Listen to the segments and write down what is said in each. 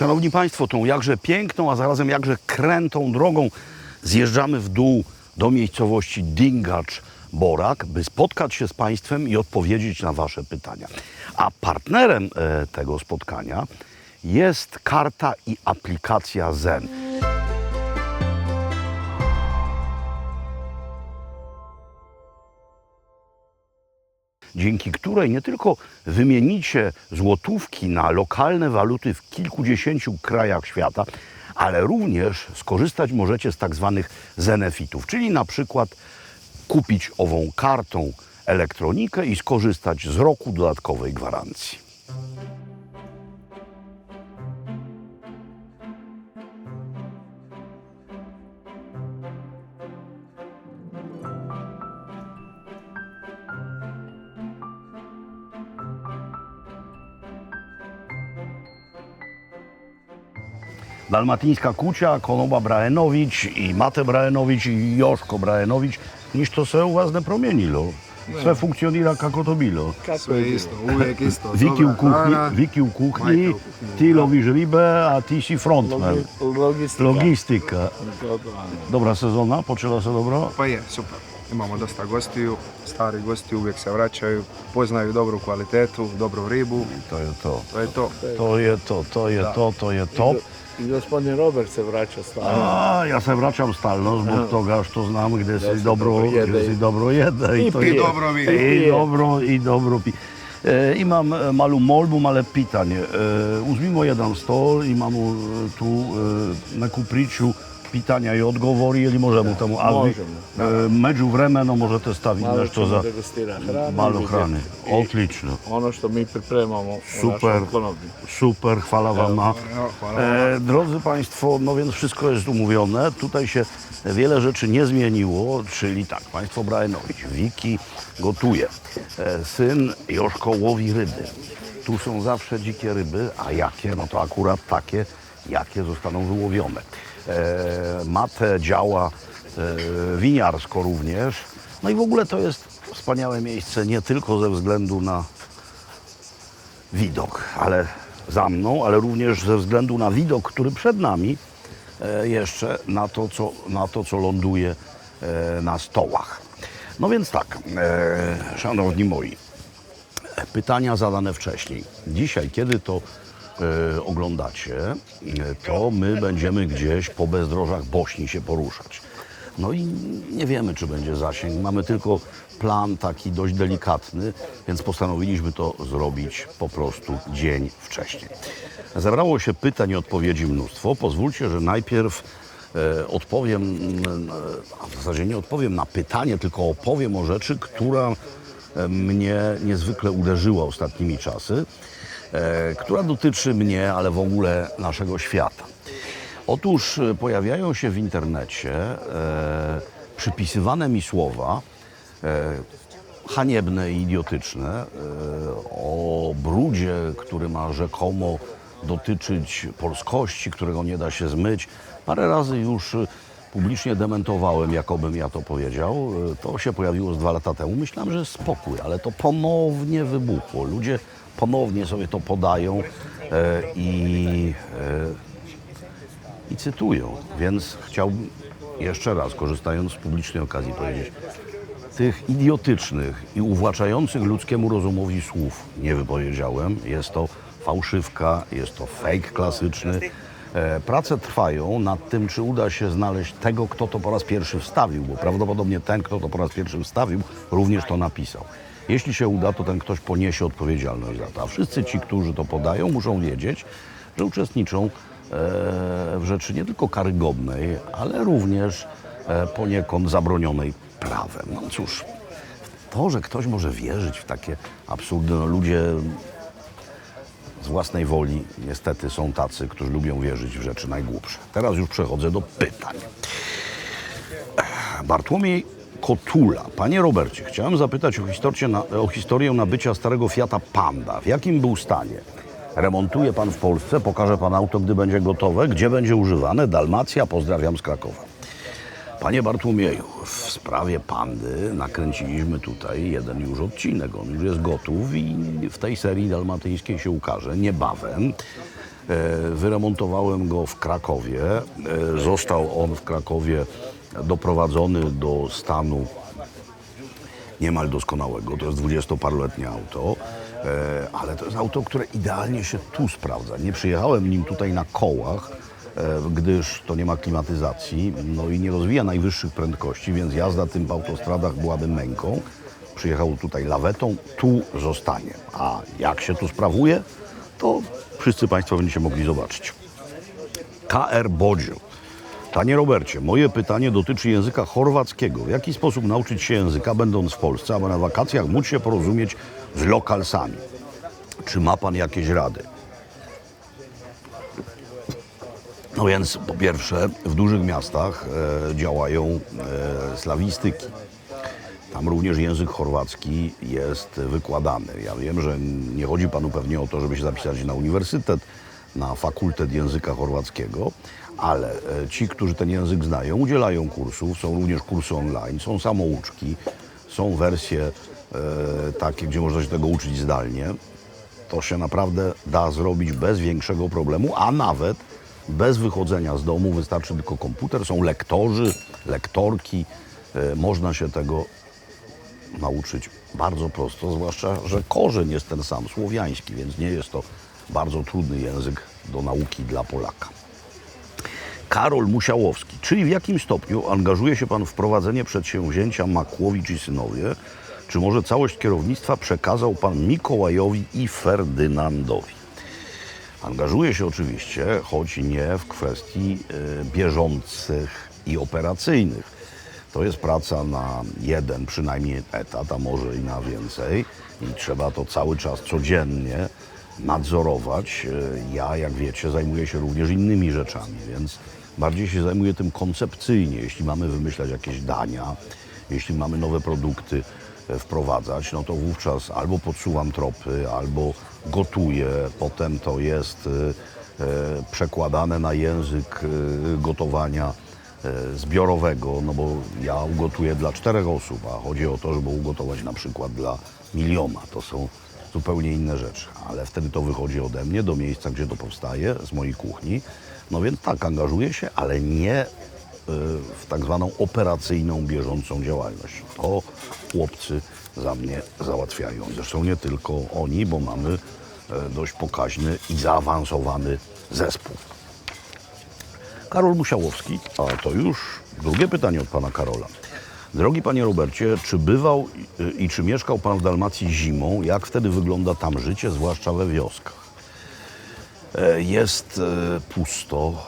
Szanowni Państwo, tą jakże piękną, a zarazem jakże krętą drogą zjeżdżamy w dół do miejscowości Dingacz-Borak, by spotkać się z Państwem i odpowiedzieć na Wasze pytania. A partnerem tego spotkania jest karta i aplikacja Zen. Dzięki której nie tylko wymienicie złotówki na lokalne waluty w kilkudziesięciu krajach świata, ale również skorzystać możecie z tak zwanych zenefitów, czyli na przykład kupić ową kartą elektronikę i skorzystać z roku dodatkowej gwarancji. Dalmatyńska Kucia, Konoba Braenowicz i Mate Braenowicz i Joško Braenowicz, niż to se u vas ne promijenilo. Sve funkcionira kako to bilo. Sve isto, uvijek isto. Viki u kuhinji, Hrana, Viki u kuhinji, majka u kuhinji, ti da. loviš ribe, a ti si frontman. Logistika. Logistika. To. Dobra sezona, počela se dobro. Pa je, super. Imamo dosta gostiju, stari gosti uvijek se vraćaju, poznaju dobru kvalitetu, dobru ribu, To je to. to je to. To je to, to je to, to je to. I gospodin Robert se vraća stalno. A, ja se vraćam stalno zbog toga što znam gdje se si dobro dobro jede. jede. I to pije. je- Dobro vidi. I dobro pi. Imam malu molbu, male pitanje. Uzmimo jedan stol, imamo tu neku priču pitanja i odgovori ili možemo tamo, a vi međuvremeno možete staviti Malo nešto ćemo za degustirati hranu. malo i hrane. vidjeti. Odlično. Ono što mi pripremamo u Super. našem konobniku. Super, chwala Wam. Evo, hvala. Drodzy Państwo, no więc wszystko jest umówione. Tutaj się wiele rzeczy nie zmieniło, czyli tak, Państwo Braenowicz, Wiki gotuje, syn Joszko łowi ryby. Tu są zawsze dzikie ryby, a jakie? No to akurat takie, jakie zostaną wyłowione. Mate działa winiarsko również. No i w ogóle to jest wspaniałe miejsce nie tylko ze względu na widok, ale za mną, ale również ze względu na widok, który przed nami jeszcze na to, co ląduje na stołach. No więc tak, szanowni moi, pytania zadane wcześniej. Dzisiaj, kiedy to oglądacie, to my będziemy gdzieś po bezdrożach Bośni się poruszać. No i nie wiemy, czy będzie zasięg. Mamy tylko plan taki dość delikatny, więc postanowiliśmy to zrobić po prostu dzień wcześniej. Zebrało się pytań i odpowiedzi mnóstwo. Pozwólcie, że najpierw odpowiem, a w zasadzie nie odpowiem na pytanie, tylko opowiem o rzeczy, która mnie niezwykle uderzyła ostatnimi czasy, która dotyczy mnie, ale w ogóle naszego świata. Otóż pojawiają się w internecie przypisywane mi słowa haniebne i idiotyczne o brudzie, który ma rzekomo dotyczyć polskości, którego nie da się zmyć. Parę razy już publicznie dementowałem, jakobym ja to powiedział. To się pojawiło z 2 lata temu. Myślałem, że jest spokój, ale to ponownie wybuchło. Ludzie ponownie sobie to podają i cytują. Więc chciałbym jeszcze raz, korzystając z publicznej okazji, powiedzieć: tych idiotycznych i uwłaczających ludzkiemu rozumowi słów nie wypowiedziałem. Jest to fałszywka, jest to fake klasyczny. Prace trwają nad tym, czy uda się znaleźć tego, kto to po raz pierwszy wstawił, bo prawdopodobnie ten, kto to po raz pierwszy wstawił, również to napisał. Jeśli się uda, to ten ktoś poniesie odpowiedzialność za to. A wszyscy ci, którzy to podają, muszą wiedzieć, że uczestniczą w rzeczy nie tylko karygodnej, ale również poniekąd zabronionej prawem. No cóż, to, że ktoś może wierzyć w takie absurdy, no ludzie z własnej woli niestety są tacy, którzy lubią wierzyć w rzeczy najgłupsze. Teraz już przechodzę do pytań. Bartłomiej Kotula. Panie Robercie, chciałem zapytać o historię nabycia starego Fiata Panda. W jakim był stanie? Remontuje pan w Polsce? Pokaże pan auto, gdy będzie gotowe? Gdzie będzie używane? Dalmacja, pozdrawiam z Krakowa. Panie Bartłomieju, w sprawie Pandy nakręciliśmy tutaj jeden już odcinek. On już jest gotów i w tej serii dalmatyńskiej się ukaże niebawem. Wyremontowałem go w Krakowie. Został on w Krakowie doprowadzony do stanu niemal doskonałego. To jest 20-paroletnie auto, ale to jest auto, które idealnie się tu sprawdza. Nie przyjechałem nim tutaj na kołach, gdyż to nie ma klimatyzacji, no i nie rozwija najwyższych prędkości, więc jazda tym w autostradach byłaby męką. Przyjechał tutaj lawetą, tu zostanie. A jak się tu sprawuje, to wszyscy Państwo będziecie mogli zobaczyć. KR Bodzio. Panie Robercie, moje pytanie dotyczy języka chorwackiego. W jaki sposób nauczyć się języka, będąc w Polsce, aby na wakacjach móc się porozumieć z lokalsami? Czy ma Pan jakieś rady? No więc po pierwsze, w dużych miastach działają slawistyki. Tam również język chorwacki jest wykładany. Ja wiem, że nie chodzi Panu pewnie o to, żeby się zapisać na uniwersytet, na fakultet języka chorwackiego, ale ci, którzy ten język znają, udzielają kursów. Są również kursy online, są samouczki, są wersje takie, gdzie można się tego uczyć zdalnie. To się naprawdę da zrobić bez większego problemu, a nawet bez wychodzenia z domu. Wystarczy tylko komputer, są lektorzy, lektorki. Można się tego nauczyć bardzo prosto, zwłaszcza, że korzeń jest ten sam, słowiański, więc nie jest to bardzo trudny język do nauki dla Polaka. Karol Musiałowski. Czyli w jakim stopniu angażuje się Pan w prowadzenie przedsięwzięcia Makłowicz i Synowie? Czy może całość kierownictwa przekazał Pan Mikołajowi i Ferdynandowi? Angażuję się oczywiście, choć nie w kwestii bieżących i operacyjnych. To jest praca na jeden przynajmniej etat, a może i na więcej. I trzeba to cały czas, codziennie nadzorować. Ja, jak wiecie, zajmuję się również innymi rzeczami, więc bardziej się zajmuję tym koncepcyjnie. Jeśli mamy wymyślać jakieś dania, jeśli mamy nowe produkty wprowadzać, no to wówczas albo podsuwam tropy, albo gotuję. Potem to jest przekładane na język gotowania zbiorowego, no bo ja ugotuję dla 4 osób, a chodzi o to, żeby ugotować na przykład dla 1 000 000. To są zupełnie inne rzeczy, ale wtedy to wychodzi ode mnie do miejsca, gdzie to powstaje, z mojej kuchni. No więc tak, angażuję się, ale nie w tak zwaną operacyjną, bieżącą działalność. To chłopcy za mnie załatwiają. Zresztą nie tylko oni, bo mamy dość pokaźny i zaawansowany zespół. Karol Musiałowski, a to już drugie pytanie od Pana Karola. Drogi Panie Robercie, czy bywał i czy mieszkał Pan w Dalmacji zimą? Jak wtedy wygląda tam życie, zwłaszcza we wioskach? Jest pusto.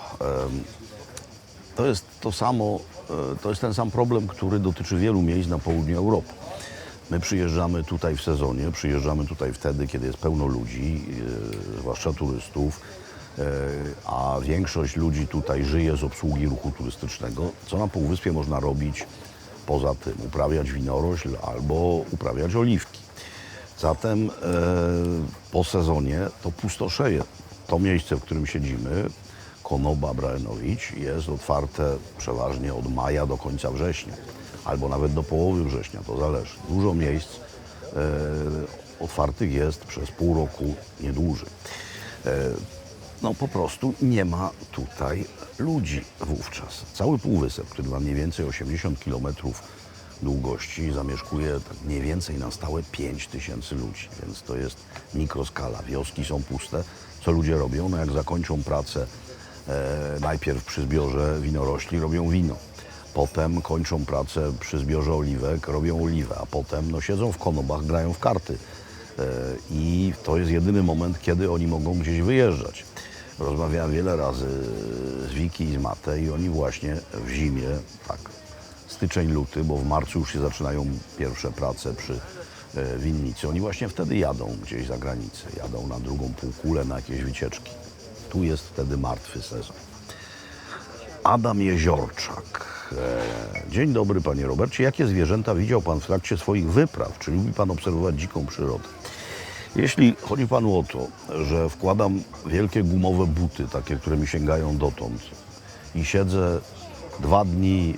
To jest to samo, to jest ten sam problem, który dotyczy wielu miejsc na południu Europy. My przyjeżdżamy tutaj w sezonie, przyjeżdżamy tutaj wtedy, kiedy jest pełno ludzi, zwłaszcza turystów, a większość ludzi tutaj żyje z obsługi ruchu turystycznego. Co na Półwyspie można robić poza tym? Uprawiać winorośl albo uprawiać oliwki. Zatem po sezonie to pustoszeje. To miejsce, w którym siedzimy, Konoba Braenowicz, jest otwarte przeważnie od maja do końca września, albo nawet do połowy września, to zależy. Dużo miejsc otwartych jest przez pół roku, nie dłużej. No po prostu nie ma tutaj ludzi wówczas. Cały Półwysep, który ma mniej więcej 80 km długości, zamieszkuje tak mniej więcej na stałe 5000 ludzi, więc to jest mikroskala. Wioski są puste. Co ludzie robią? No jak zakończą pracę najpierw przy zbiorze winorośli, robią wino. Potem kończą pracę przy zbiorze oliwek, robią oliwę, a potem no, siedzą w konobach, grają w karty. I to jest jedyny moment, kiedy oni mogą gdzieś wyjeżdżać. Rozmawiałem wiele razy z Wiki i z Matej i oni właśnie w zimie, tak, styczeń, luty, bo w marcu już się zaczynają pierwsze prace przy winnicy. Oni właśnie wtedy jadą gdzieś za granicę, jadą na drugą półkulę, na jakieś wycieczki. Tu jest wtedy martwy sezon. Adam Jeziorczak. Dzień dobry, Panie Robercie. Jakie zwierzęta widział Pan w trakcie swoich wypraw? Czy lubi Pan obserwować dziką przyrodę? Jeśli chodzi Panu o to, że wkładam wielkie gumowe buty, takie, które mi sięgają dotąd i siedzę 2 dni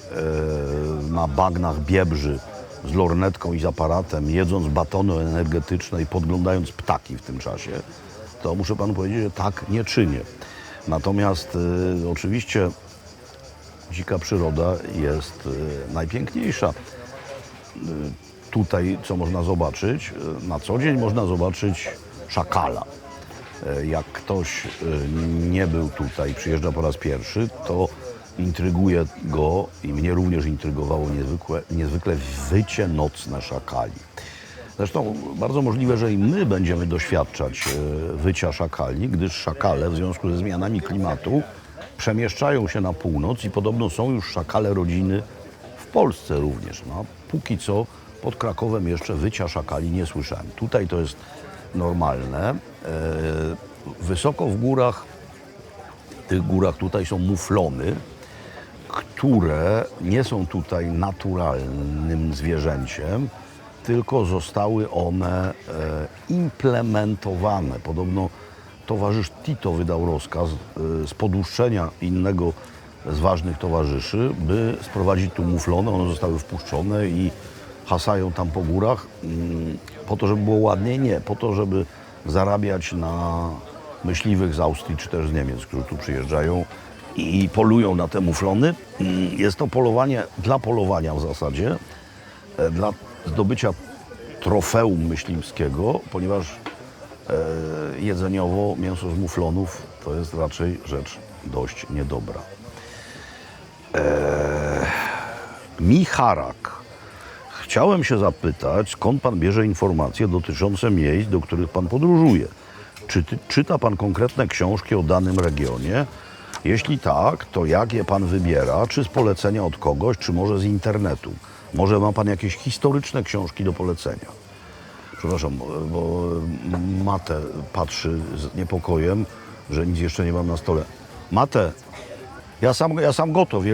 na bagnach Biebrzy z lornetką i z aparatem, jedząc batony energetyczne i podglądając ptaki w tym czasie, to muszę panu powiedzieć, że tak nie czynię. Natomiast oczywiście dzika przyroda jest najpiękniejsza. Tutaj co można zobaczyć? Na co dzień można zobaczyć szakala. Jak ktoś nie był tutaj, przyjeżdża po raz pierwszy, to intryguje go i mnie również intrygowało niezwykle wycie nocne szakali. Zresztą bardzo możliwe, że i my będziemy doświadczać wycia szakali, gdyż szakale w związku ze zmianami klimatu przemieszczają się na północ i podobno są już szakale rodziny w Polsce również. No, póki co pod Krakowem jeszcze wycia szakali nie słyszałem. Tutaj to jest normalne. Wysoko w górach, w tych górach tutaj są muflony, które nie są tutaj naturalnym zwierzęciem, tylko zostały one implementowane. Podobno towarzysz Tito wydał rozkaz z poduszczenia innego z ważnych towarzyszy, by sprowadzić tu muflony. One zostały wpuszczone i hasają tam po górach. Po to, żeby było ładniej? Nie. Po to, żeby zarabiać na myśliwych z Austrii czy też z Niemiec, którzy tu przyjeżdżają i polują na te muflony. Jest to polowanie dla polowania w zasadzie, dla zdobycia trofeum myśliwskiego, ponieważ jedzeniowo mięso z muflonów to jest raczej rzecz dość niedobra. Micharak. Chciałem się zapytać, skąd pan bierze informacje dotyczące miejsc, do których pan podróżuje? Czy czyta pan konkretne książki o danym regionie? Jeśli tak, to jak je pan wybiera? Czy z polecenia od kogoś, czy może z internetu? Może ma pan jakieś historyczne książki do polecenia? Przepraszam, bo Mate patrzy z niepokojem, że nic jeszcze nie mam na stole. Mate, ja sam gotov,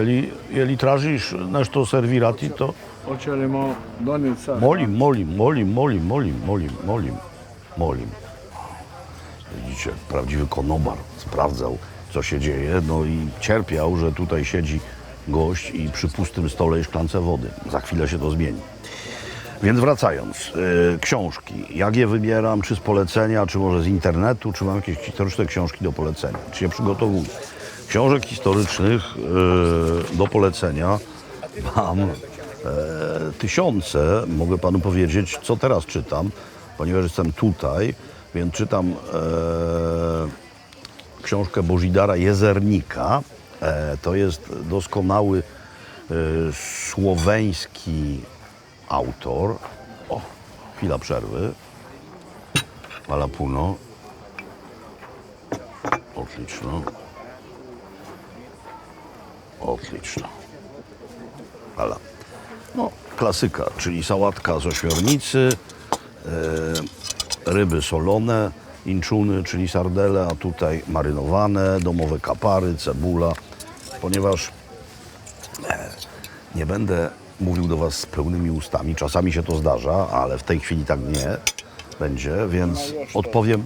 jeli tražiš nešto servirati, to Hoćemo donijeti sad? molim. Widzicie, prawdziwy konobar sprawdzał, co się dzieje, no i cierpiał, że tutaj siedzi gość i przy pustym stole i szklance wody. Za chwilę się to zmieni. Więc wracając, książki. Jak je wybieram? Czy z polecenia, czy może z internetu, czy mam jakieś historyczne książki do polecenia? Czy się przygotowuję? Książek historycznych do polecenia mam tysiące. Mogę panu powiedzieć, co teraz czytam, ponieważ jestem tutaj, więc czytam książkę Božidara Jezernika. To jest doskonały słoweński autor. O, chwila przerwy. Ala puno. Odliczno. Ala. No, klasyka, czyli sałatka z ośmiornicy, ryby solone, inczuny, czyli sardele, a tutaj marynowane, domowe kapary, cebula. Ponieważ nie będę mówił do was z pełnymi ustami, czasami się to zdarza, ale w tej chwili tak nie będzie, więc odpowiem.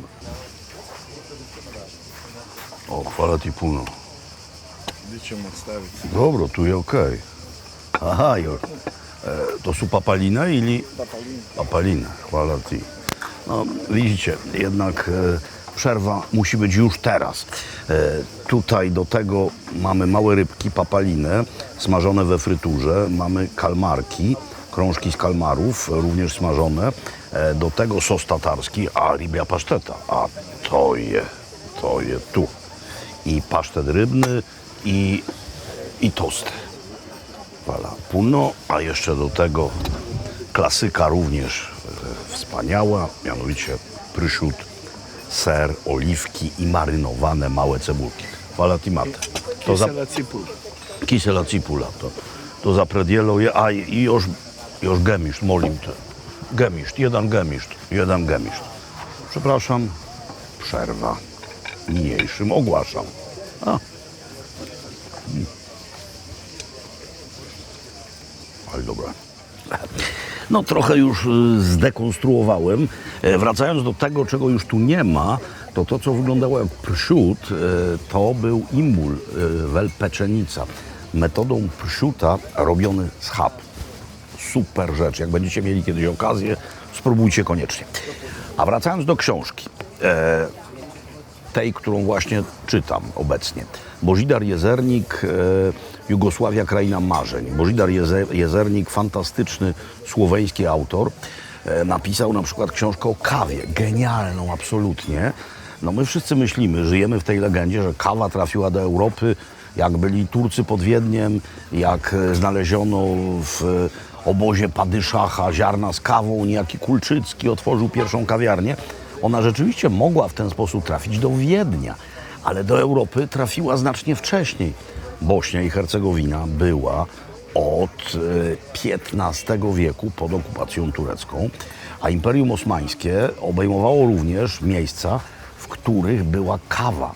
O, chwala ti puno. Gdje ćemo staviti? Dobro, tu je okej. Aha, to są papaline ili? Papaline, chwala ti. No, widzicie, jednak przerwa musi być już teraz. Tutaj do tego mamy małe rybki, papaline, smażone we fryturze. Mamy kalmarki, krążki z kalmarów, również smażone. Do tego sos tatarski, a rybia paszteta. A to je tu. I pasztet rybny, i tosty. Voilà, puno, a jeszcze do tego klasyka również wspaniała, mianowicie pryszut, ser, oliwki i marynowane małe cebulki. Voilà ti mate. Kisela cipula. Kisela cipula. To za predielo je, a i już gemišt, molim te. Jeden gemišt. Przepraszam, przerwa. Niniejszym ogłaszam. Ale dobra. No trochę już zdekonstruowałem. Wracając do tego, czego już tu nie ma, to co wyglądało jak pszczód, to był imbul, welpeczenica. Metodą pszuta robiony schab. Super rzecz. Jak będziecie mieli kiedyś okazję, spróbujcie koniecznie. A wracając do książki. tej, którą właśnie czytam obecnie. Božidar Jezernik, Jugosławia, kraina marzeń. Božidar Jezernik, fantastyczny słoweński autor, napisał na przykład książkę o kawie, genialną absolutnie. No my wszyscy myślimy, żyjemy w tej legendzie, że kawa trafiła do Europy, jak byli Turcy pod Wiedniem, jak znaleziono w obozie Padyszacha ziarna z kawą, niejaki Kulczycki otworzył pierwszą kawiarnię. Ona rzeczywiście mogła w ten sposób trafić do Wiednia, ale do Europy trafiła znacznie wcześniej. Bośnia i Hercegowina była od XV wieku pod okupacją turecką, a Imperium Osmańskie obejmowało również miejsca, w których była kawa.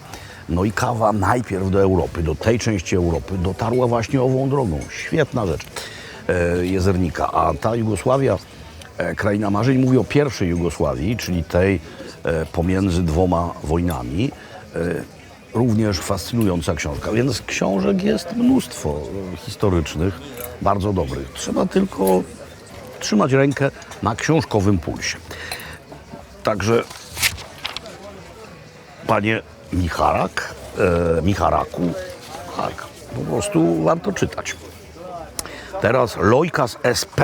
No i kawa najpierw do Europy, do tej części Europy dotarła właśnie ową drogą. Świetna rzecz Jezernika. A ta Jugosławia, kraina marzeń, mówi o pierwszej Jugosławii, czyli tej pomiędzy dwoma wojnami. Również fascynująca książka, więc książek jest mnóstwo historycznych, bardzo dobrych. Trzeba tylko trzymać rękę na książkowym pulsie. Także, panie Micharaku, tak, po prostu warto czytać. Teraz Lojkas SP.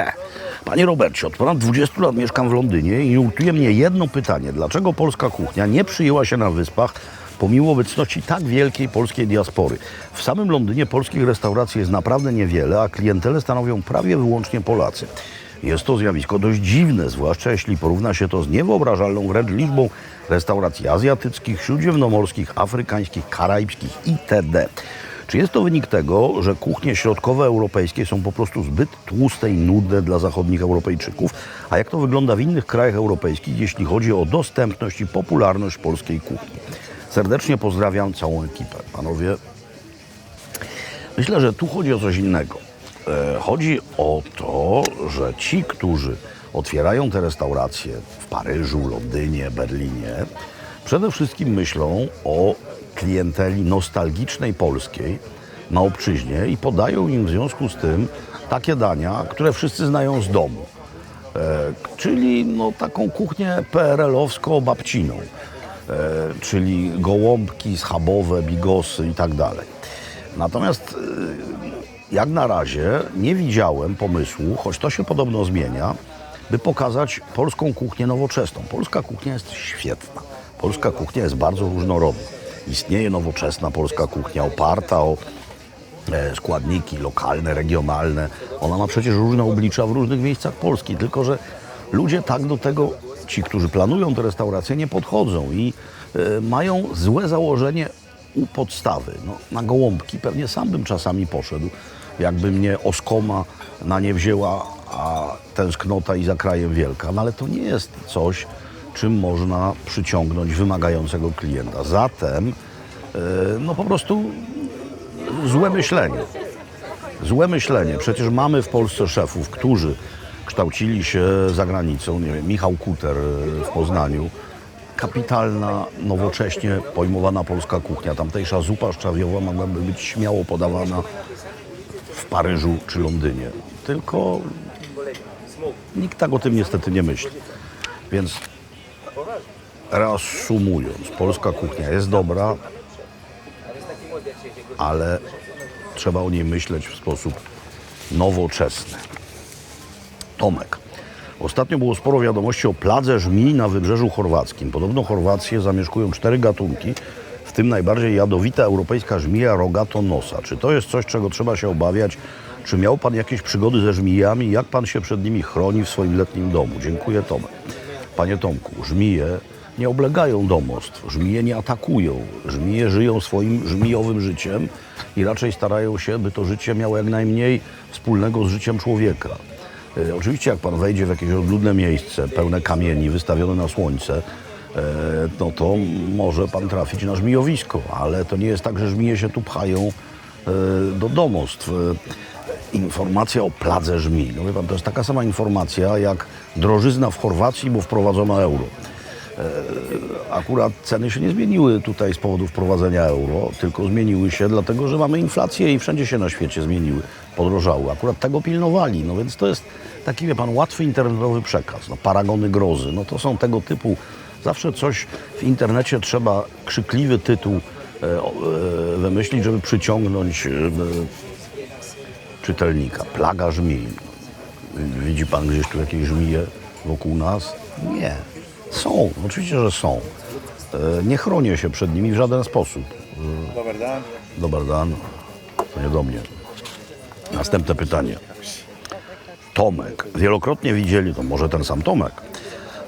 Panie Robercie, od ponad 20 lat mieszkam w Londynie i nurtuje mnie jedno pytanie. Dlaczego polska kuchnia nie przyjęła się na Wyspach pomimo obecności tak wielkiej polskiej diaspory? W samym Londynie polskich restauracji jest naprawdę niewiele, a klientelę stanowią prawie wyłącznie Polacy. Jest to zjawisko dość dziwne, zwłaszcza jeśli porówna się to z niewyobrażalną wręcz liczbą restauracji azjatyckich, śródziemnomorskich, afrykańskich, karaibskich itd. Czy jest to wynik tego, że kuchnie środkowoeuropejskie są po prostu zbyt tłuste i nudne dla zachodnich Europejczyków? A jak to wygląda w innych krajach europejskich, jeśli chodzi o dostępność i popularność polskiej kuchni? Serdecznie pozdrawiam całą ekipę. Panowie, myślę, że tu chodzi o coś innego. Chodzi o to, że ci, którzy otwierają te restauracje w Paryżu, Londynie, Berlinie, przede wszystkim myślą o klienteli nostalgicznej polskiej na obczyźnie i podają im w związku z tym takie dania, które wszyscy znają z domu. Czyli no, taką kuchnię PRL-owsko-babciną, czyli gołąbki schabowe, bigosy i tak dalej. Natomiast jak na razie nie widziałem pomysłu, choć to się podobno zmienia, by pokazać polską kuchnię nowoczesną. Polska kuchnia jest świetna. Polska kuchnia jest bardzo różnorodna. Istnieje nowoczesna polska kuchnia oparta o składniki lokalne, regionalne. Ona ma przecież różne oblicza w różnych miejscach Polski, tylko że ludzie tak do tego, ci, którzy planują te restauracje, nie podchodzą i mają złe założenie u podstawy. No, na gołąbki pewnie sam bym czasami poszedł, jakby mnie oskoma na nie wzięła, a tęsknota i za krajem wielka. No ale to nie jest coś, czym można przyciągnąć wymagającego klienta. Zatem no po prostu złe myślenie. Złe myślenie. Przecież mamy w Polsce szefów, którzy kształcili się za granicą. Nie wiem, Michał Kuter w Poznaniu. Kapitalna, nowocześnie pojmowana polska kuchnia. Tamtejsza zupa szczawiowa mogłaby być śmiało podawana w Paryżu czy Londynie. Tylko nikt tak o tym niestety nie myśli. Więc reasumując, polska kuchnia jest dobra, ale trzeba o niej myśleć w sposób nowoczesny. Tomek. Ostatnio było sporo wiadomości o pladze żmij na wybrzeżu chorwackim. Podobno Chorwację zamieszkują 4 gatunki, w tym najbardziej jadowita europejska żmija rogatonosa. Czy to jest coś, czego trzeba się obawiać? Czy miał Pan jakieś przygody ze żmijami? Jak Pan się przed nimi chroni w swoim letnim domu? Dziękuję, Tomek. Panie Tomku, żmije nie oblegają domostw, żmije nie atakują, żmije żyją swoim żmijowym życiem i raczej starają się, by to życie miało jak najmniej wspólnego z życiem człowieka. Oczywiście jak Pan wejdzie w jakieś odludne miejsce, pełne kamieni, wystawione na słońce, no to może Pan trafić na żmijowisko, ale to nie jest tak, że żmije się tu pchają do domostw. Informacja o pladze żmij. No wie Pan, to jest taka sama informacja jak drożyzna w Chorwacji, bo wprowadzono euro. Akurat ceny się nie zmieniły tutaj z powodu wprowadzenia euro, tylko zmieniły się dlatego, że mamy inflację i wszędzie się na świecie zmieniły, podrożały. Akurat tego pilnowali, no więc to jest taki, wie Pan, łatwy internetowy przekaz. No, paragony grozy, no to są tego typu Zawsze coś w internecie trzeba krzykliwy tytuł wymyślić, żeby przyciągnąć czytelnika. Plaga żmij. Widzi pan gdzieś tu jakieś żmije wokół nas? Nie. Są, oczywiście, że są. Nie chronię się przed nimi w żaden sposób. Dobar dan. Dobar dan. To nie do mnie. Następne pytanie. Tomek. Wielokrotnie widzieli, to może ten sam Tomek.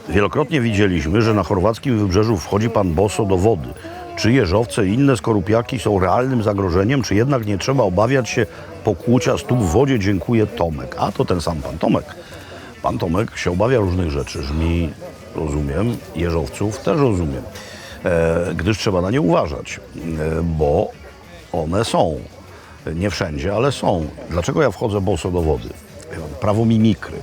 Wielokrotnie widzieliśmy, że na chorwackim wybrzeżu wchodzi pan boso do wody. Czy jeżowce i inne skorupiaki są realnym zagrożeniem, czy jednak nie trzeba obawiać się pokłucia stóp w wodzie? Dziękuję, Tomek. A to ten sam pan Tomek. Pan Tomek się obawia różnych rzeczy. Żmi rozumiem, jeżowców też rozumiem. Gdyż trzeba na nie uważać, bo one są. Nie wszędzie, ale są. Dlaczego ja wchodzę boso do wody? Prawo mimikry.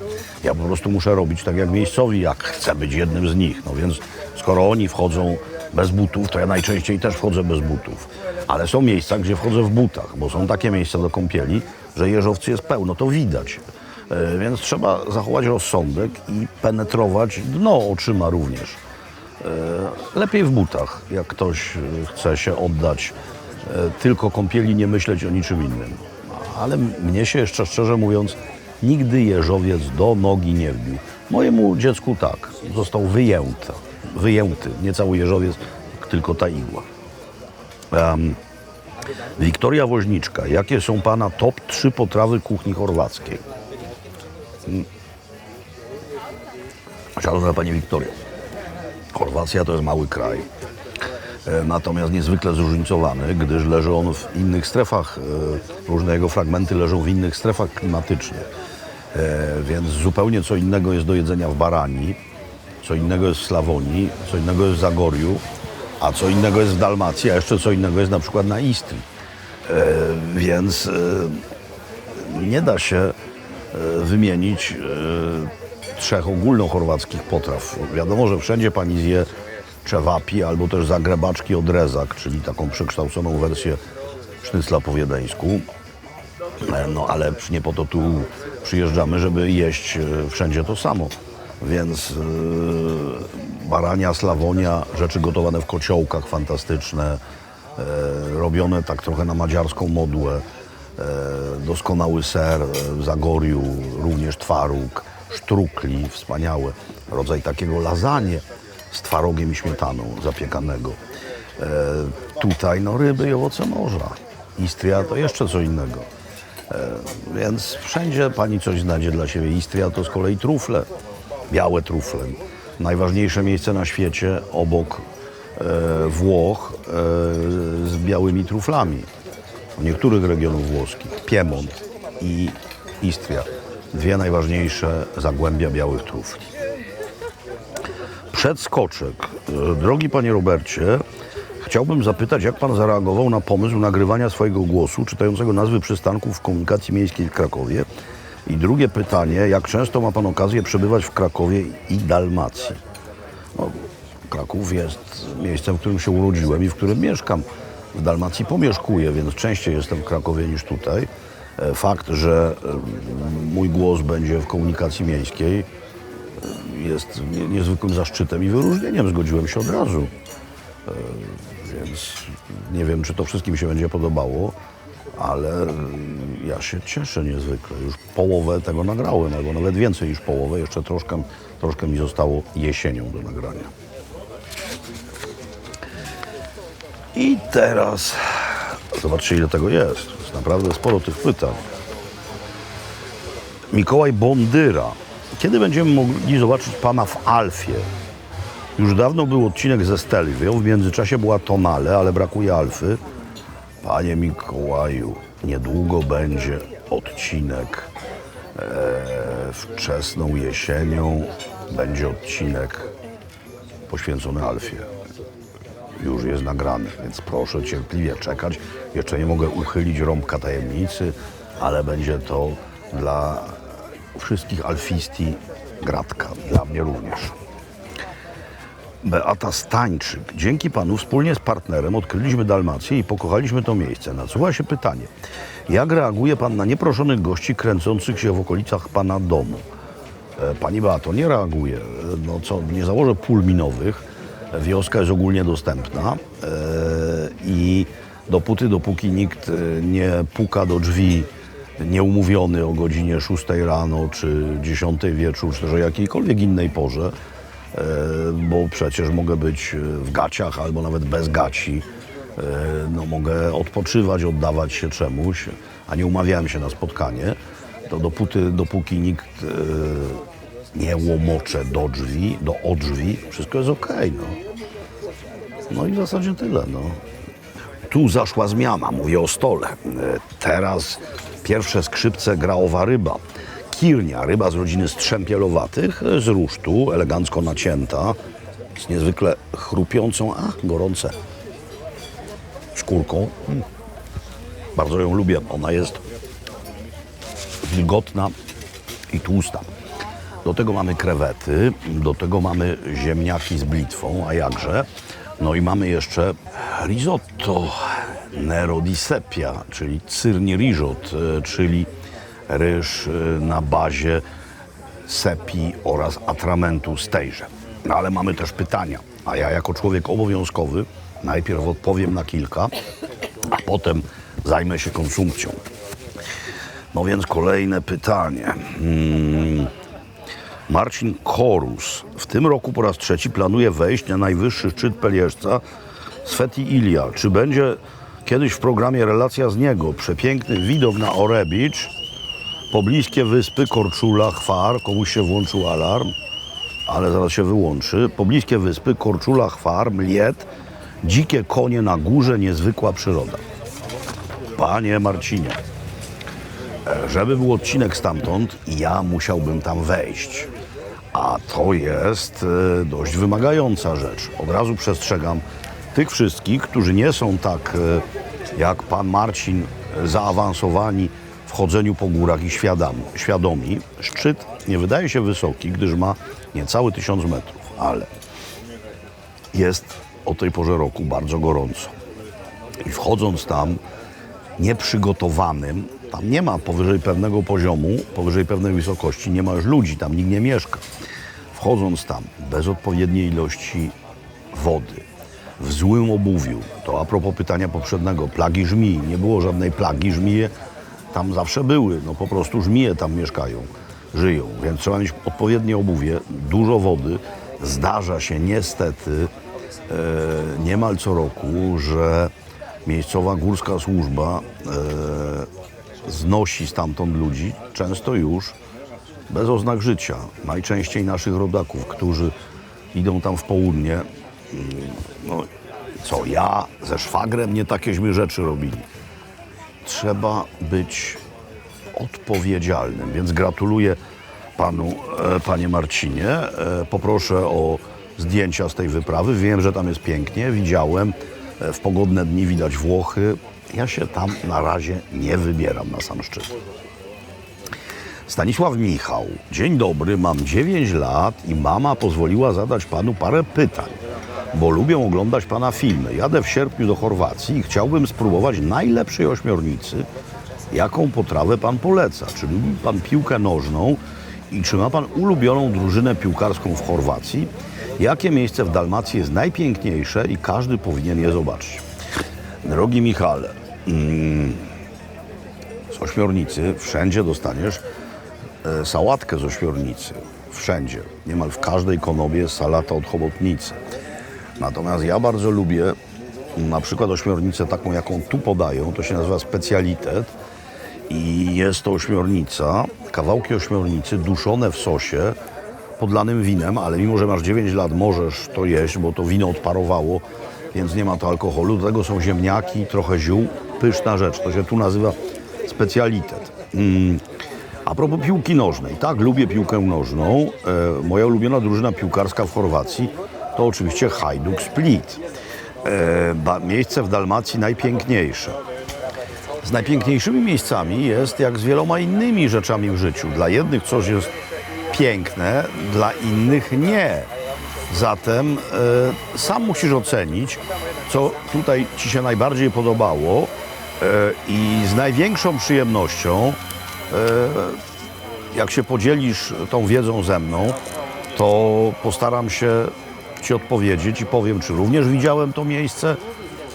Ja po prostu muszę robić tak jak miejscowi, jak chcę być jednym z nich. No więc skoro oni wchodzą bez butów, to ja najczęściej też wchodzę bez butów. Ale są miejsca, gdzie wchodzę w butach, bo są takie miejsca do kąpieli, że jeżowcy jest pełno, to widać. Więc trzeba zachować rozsądek i penetrować dno oczyma również. Lepiej w butach, jak ktoś chce się oddać tylko kąpieli, nie myśleć o niczym innym. Ale mnie się jeszcze, szczerze mówiąc, nigdy jeżowiec do nogi nie wbił. Mojemu dziecku tak, został wyjęty, nie cały jeżowiec, tylko ta igła. Wiktoria Woźniczka, jakie są pana top 3 potrawy kuchni chorwackiej? Szanowna pani Wiktorio, Chorwacja to jest mały kraj, natomiast niezwykle zróżnicowany, gdyż leży on w innych strefach, różne jego fragmenty leżą w innych strefach klimatycznych, więc zupełnie co innego jest do jedzenia w Baranii, co innego jest w Slawonii, co innego jest w Zagorju, a co innego jest w Dalmacji, a jeszcze co innego jest na przykład na Istrii. Więc nie da się wymienić 3 ogólnochorwackich potraw. Wiadomo, że wszędzie pani zje czewapi albo też zagrebaczki od rezak, czyli taką przekształconą wersję sznycla po wiedeńsku. No ale nie po to tu przyjeżdżamy, żeby jeść wszędzie to samo. Więc barania, Slawonia, rzeczy gotowane w kociołkach fantastyczne, robione tak trochę na madziarską modłę, doskonały ser w Zagorju, również twaróg, sztrukli, wspaniałe, rodzaj takiego lasagne z twarogiem i śmietaną zapiekanego. Tutaj no ryby i owoce morza. Istria to jeszcze co innego. Więc wszędzie pani coś znajdzie dla siebie. Istria to z kolei trufle, białe trufle. Najważniejsze miejsce na świecie obok Włoch z białymi truflami. Niektórych regionów włoskich. Piemont i Istria. 2 najważniejsze zagłębia białych trufli. Przedskoczek. Drogi panie Robercie, chciałbym zapytać, jak pan zareagował na pomysł nagrywania swojego głosu czytającego nazwy przystanków w komunikacji miejskiej w Krakowie? I drugie pytanie, jak często ma pan okazję przebywać w Krakowie i Dalmacji? No, Kraków jest miejscem, w którym się urodziłem i w którym mieszkam. W Dalmacji pomieszkuję, więc częściej jestem w Krakowie niż tutaj. Fakt, że mój głos będzie w komunikacji miejskiej, jest niezwykłym zaszczytem i wyróżnieniem. Zgodziłem się od razu. Więc nie wiem, czy to wszystkim się będzie podobało, ale ja się cieszę niezwykle. Już połowę tego nagrałem, albo nawet więcej niż połowę. Jeszcze troszkę mi zostało jesienią do nagrania. I teraz zobaczcie, ile tego jest. Jest naprawdę sporo tych pytań. Mikołaj Bondyra. Kiedy będziemy mogli zobaczyć pana w Alfie? Już dawno był odcinek ze Stelvią, w międzyczasie była Tonale, ale brakuje Alfy. Panie Mikołaju, niedługo będzie odcinek wczesną jesienią. Będzie odcinek poświęcony Alfie. Już jest nagrany, więc proszę cierpliwie czekać. Jeszcze nie mogę uchylić rąbka tajemnicy, ale będzie to dla wszystkich alfisti gratka, dla mnie również. Beata Stańczyk. Dzięki panu wspólnie z partnerem odkryliśmy Dalmację i pokochaliśmy to miejsce. Nasuwa się pytanie, jak reaguje pan na nieproszonych gości kręcących się w okolicach pana domu? Pani Beato, nie reaguję. No co, nie założę pól minowych, Wioska jest ogólnie dostępna i dopóki nikt nie puka do drzwi nieumówiony o godzinie 6 rano, czy 10 wieczór, czy też o jakiejkolwiek innej porze, bo przecież mogę być w gaciach albo nawet bez gaci, no mogę odpoczywać, oddawać się czemuś, a nie umawiałem się na spotkanie, to dopóki nikt nie łomocze do drzwi, wszystko jest okej, no. No i w zasadzie tyle, no. Tu zaszła zmiana, mówię o stole. Teraz pierwsze skrzypce gra owa ryba. Kirnia, ryba z rodziny strzępielowatych, z rusztu, elegancko nacięta, z niezwykle chrupiącą, gorące, skórką. Bardzo ją lubię, ona jest wilgotna i tłusta. Do tego mamy krewety, do tego mamy ziemniaki z blitwą, a jakże. No i mamy jeszcze risotto nero di seppia, czyli cyrni risot, czyli ryż na bazie sepi oraz atramentu z tejże. No ale mamy też pytania, a ja jako człowiek obowiązkowy najpierw odpowiem na kilka, a potem zajmę się konsumpcją. No więc kolejne pytanie. Marcin Korus w tym roku po raz trzeci planuje wejść na najwyższy szczyt Pelieżca Sveti Ilia. Czy będzie kiedyś w programie relacja z niego? Przepiękny widok na Ore Beach, pobliskie wyspy Korczula, Chwar, komuś się włączył alarm, ale zaraz się wyłączy. Pobliskie wyspy Korczula, Chwar, Mliet, dzikie konie na górze, niezwykła przyroda. Panie Marcinie, żeby był odcinek stamtąd, ja musiałbym tam wejść. A to jest dość wymagająca rzecz. Od razu przestrzegam tych wszystkich, którzy nie są tak jak pan Marcin zaawansowani w chodzeniu po górach i świadomi. Szczyt nie wydaje się wysoki, gdyż ma niecałe 1000 metrów, ale jest o tej porze roku bardzo gorąco. I wchodząc tam nieprzygotowanym, tam nie ma powyżej pewnego poziomu, powyżej pewnej wysokości, nie ma już ludzi, tam nikt nie mieszka. Wchodząc tam bez odpowiedniej ilości wody, w złym obuwiu, to a propos pytania poprzedniego, plagi żmij, nie było żadnej plagi, żmije tam zawsze były, no po prostu żmije tam mieszkają, żyją, więc trzeba mieć odpowiednie obuwie, dużo wody. Zdarza się niestety niemal co roku, że miejscowa górska służba znosi stamtąd ludzi, często już bez oznak życia. Najczęściej naszych rodaków, którzy idą tam w południe. No co, ja ze szwagrem nie takieśmy rzeczy robili. Trzeba być odpowiedzialnym, więc gratuluję panu, panie Marcinie. Poproszę o zdjęcia z tej wyprawy. Wiem, że tam jest pięknie, widziałem. W pogodne dni widać Włochy. Ja się tam na razie nie wybieram na sam szczyt. Stanisław Michał. Dzień dobry, mam 9 lat i mama pozwoliła zadać panu parę pytań, bo lubią oglądać pana filmy. Jadę w sierpniu do Chorwacji i chciałbym spróbować najlepszej ośmiornicy. Jaką potrawę pan poleca? Czy lubi pan piłkę nożną i czy ma pan ulubioną drużynę piłkarską w Chorwacji? Jakie miejsce w Dalmacji jest najpiękniejsze i każdy powinien je zobaczyć? Drogi Michale, z ośmiornicy wszędzie dostaniesz sałatkę z ośmiornicy. Wszędzie. Niemal w każdej konobie jest salata od chobotnicy. Natomiast ja bardzo lubię na przykład ośmiornicę taką, jaką tu podają. To się nazywa specjalitet. I jest to ośmiornica, kawałki ośmiornicy duszone w sosie, podlanym winem, ale mimo, że masz 9 lat, możesz to jeść, bo to wino odparowało, więc nie ma to alkoholu. Do tego są ziemniaki, trochę ziół. Pyszna rzecz. To się tu nazywa specjalitet. A propos piłki nożnej. Tak, lubię piłkę nożną. Moja ulubiona drużyna piłkarska w Chorwacji to oczywiście Hajduk Split. Miejsce w Dalmacji najpiękniejsze. Z najpiękniejszymi miejscami jest jak z wieloma innymi rzeczami w życiu. Dla jednych coś jest piękne, dla innych nie. Zatem sam musisz ocenić, co tutaj ci się najbardziej podobało i z największą przyjemnością, jak się podzielisz tą wiedzą ze mną, to postaram się Ci odpowiedzieć i powiem, czy również widziałem to miejsce,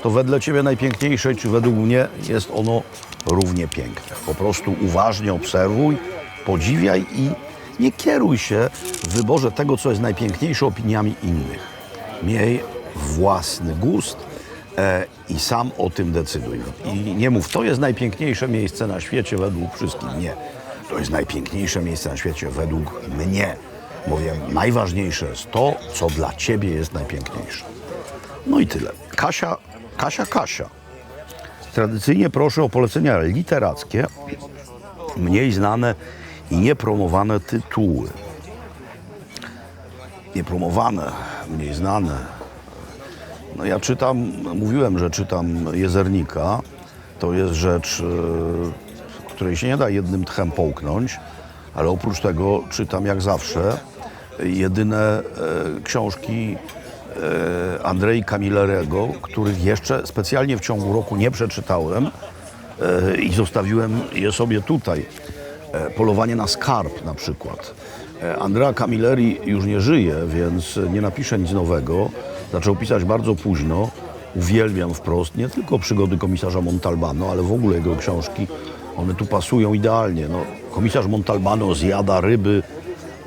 to wedle Ciebie najpiękniejsze, czy według mnie jest ono równie piękne. Po prostu uważnie obserwuj, podziwiaj i nie kieruj się w wyborze tego, co jest najpiękniejsze, opiniami innych. Miej własny gust i sam o tym decyduj. I nie mów, to jest najpiękniejsze miejsce na świecie według wszystkich. Nie. To jest najpiękniejsze miejsce na świecie według mnie. Bowiem najważniejsze jest to, co dla Ciebie jest najpiękniejsze. No i tyle. Kasia. Tradycyjnie proszę o polecenia literackie, mniej znane i niepromowane tytuły. Niepromowane, mniej znane. No ja mówiłem, że czytam Jezernika. To jest rzecz, której się nie da jednym tchem połknąć, ale oprócz tego czytam jak zawsze jedyne książki Andrei Camillerego, których jeszcze specjalnie w ciągu roku nie przeczytałem i zostawiłem je sobie tutaj. Polowanie na skarb na przykład. Andrea Camilleri już nie żyje, więc nie napisze nic nowego. Zaczął pisać bardzo późno. Uwielbiam wprost nie tylko przygody komisarza Montalbano, ale w ogóle jego książki. One tu pasują idealnie. No, komisarz Montalbano zjada ryby,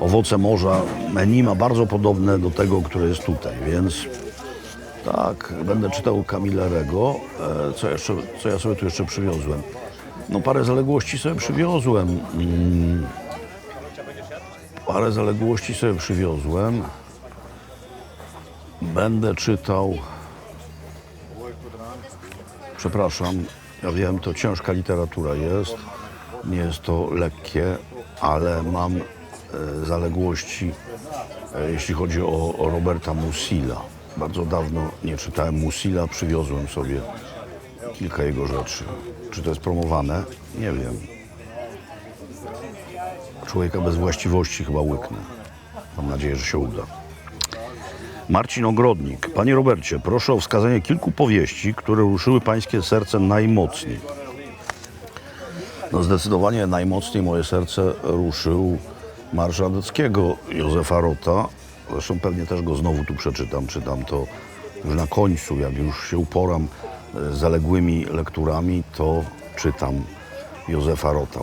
owoce morza. Menu ma bardzo podobne do tego, które jest tutaj, więc tak, będę czytał Camillerego. Co ja sobie tu jeszcze przywiozłem? No parę zaległości sobie przywiozłem. Będę czytał. Przepraszam, ja wiem, to ciężka literatura jest. Nie jest to lekkie, ale mam zaległości, jeśli chodzi o Roberta Musil'a. Bardzo dawno nie czytałem Musil'a, przywiozłem sobie kilka jego rzeczy. Czy to jest promowane? Nie wiem. Człowieka bez właściwości chyba łyknę. Mam nadzieję, że się uda. Marcin Ogrodnik. Panie Robercie, proszę o wskazanie kilku powieści, które ruszyły Pańskie serce najmocniej. No zdecydowanie najmocniej moje serce ruszył Marsz Radeckiego Józefa Rota. Zresztą pewnie też go znowu tu przeczytam. Czytam to już na końcu, jak już się uporam z zaległymi lekturami, to czytam Józefa Rota.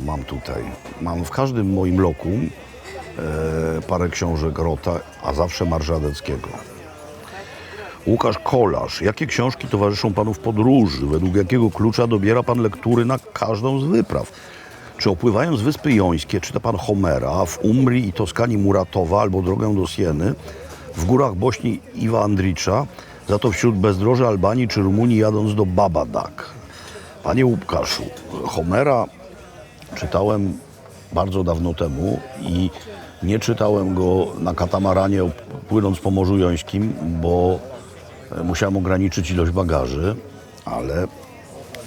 Mam w każdym moim lokum parę książek Rota, a zawsze Marsz Radeckiego. Łukasz Kolarz. Jakie książki towarzyszą Panu w podróży? Według jakiego klucza dobiera Pan lektury na każdą z wypraw? Czy opływając Wyspy Jońskie czyta Pan Homera, w Umbrii i Toskanii Muratowa albo Drogę do Sieny, w górach Bośni Iwa Andricza, za to wśród bezdroży Albanii czy Rumunii jadąc do Babadak? Panie Łukaszu, Homera czytałem bardzo dawno temu i nie czytałem go na katamaranie płynąc po Morzu Jońskim, bo musiałem ograniczyć ilość bagaży,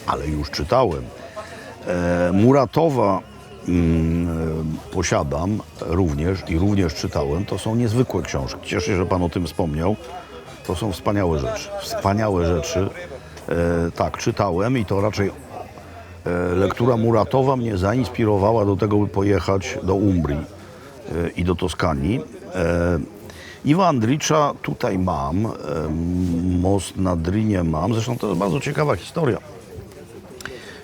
ale już czytałem. Muratowa posiadam również czytałem. To są niezwykłe książki. Cieszę się, że Pan o tym wspomniał. To są wspaniałe rzeczy. Tak, czytałem i to raczej lektura Muratowa mnie zainspirowała do tego, by pojechać do Umbrii i do Toskanii. Iwa Andricza tutaj mam, Most na Drinie mam. Zresztą to jest bardzo ciekawa historia.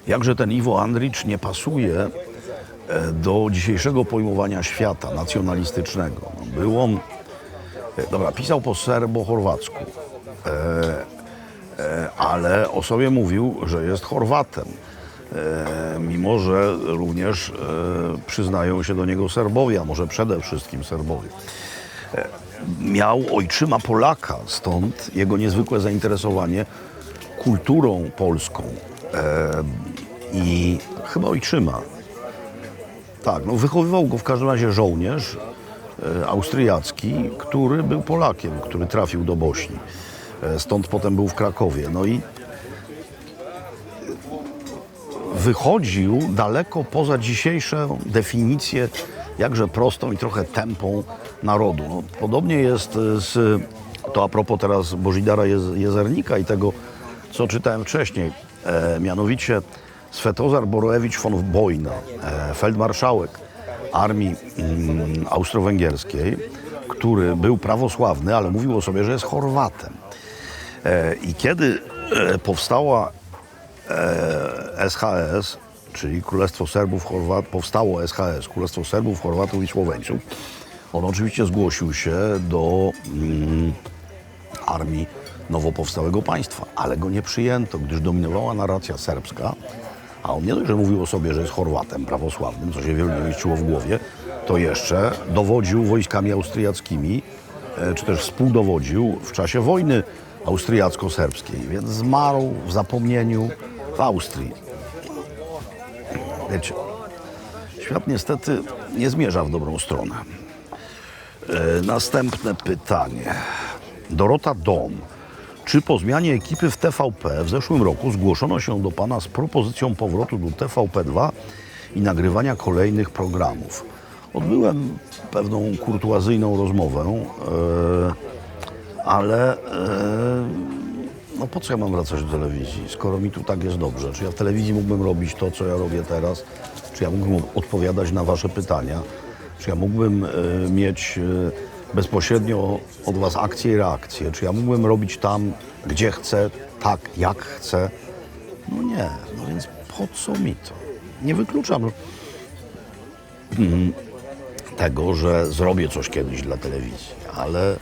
Jakże ten Iwo Andricz nie pasuje do dzisiejszego pojmowania świata nacjonalistycznego. Był on, pisał po serbo-chorwacku, ale o sobie mówił, że jest Chorwatem, mimo że również przyznają się do niego Serbowie, a może przede wszystkim Serbowie. Miał ojczyma Polaka, stąd jego niezwykłe zainteresowanie kulturą polską i chyba ojczyma. Tak, wychowywał go w każdym razie żołnierz austriacki, który był Polakiem, który trafił do Bośni. Stąd potem był w Krakowie. No i wychodził daleko poza dzisiejszą definicję, jakże prostą i trochę tępą narodu. No, podobnie jest to a propos teraz Bożidara Jezernika i tego, co czytałem wcześniej, mianowicie Svetozar Boroewicz von Bojna, feldmarszałek armii austro-węgierskiej, który był prawosławny, ale mówił o sobie, że jest Chorwatem. I kiedy powstała SHS, czyli Królestwo Serbów, powstało SHS, Królestwo Serbów, Chorwatów i Słoweńców, on oczywiście zgłosił się do armii nowo powstałego państwa, ale go nie przyjęto, gdyż dominowała narracja serbska, a on nie dość, że mówił o sobie, że jest Chorwatem prawosławnym, co się wielu nie mieściło w głowie, to jeszcze dowodził wojskami austriackimi, czy też współdowodził w czasie wojny austriacko-serbskiej, więc zmarł w zapomnieniu w Austrii. Wiecie, świat niestety nie zmierza w dobrą stronę. Następne pytanie. Dorota Dom. Czy po zmianie ekipy w TVP w zeszłym roku zgłoszono się do Pana z propozycją powrotu do TVP2 i nagrywania kolejnych programów? Odbyłem pewną kurtuazyjną rozmowę, ale no po co ja mam wracać do telewizji, skoro mi tu tak jest dobrze? Czy ja w telewizji mógłbym robić to, co ja robię teraz? Czy ja mógłbym odpowiadać na Wasze pytania? Czy ja mógłbym mieć bezpośrednio od Was akcje i reakcje? Czy ja mógłbym robić tam, gdzie chcę, tak jak chcę? No nie, no więc po co mi to? Nie wykluczam tego, że zrobię coś kiedyś dla telewizji, ale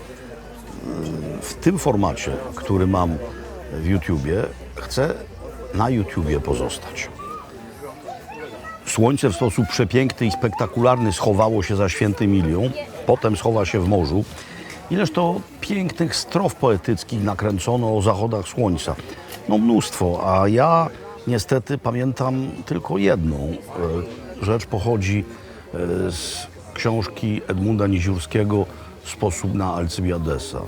w tym formacie, który mam w YouTubie, chcę na YouTubie pozostać. Słońce w sposób przepiękny i spektakularny schowało się za Świętym Ilią, potem schowa się w morzu. Ileż to pięknych strof poetyckich nakręcono o zachodach słońca. No mnóstwo, a ja niestety pamiętam tylko jedną rzecz. Pochodzi z książki Edmunda Niziurskiego Sposób na Alcybiadesa.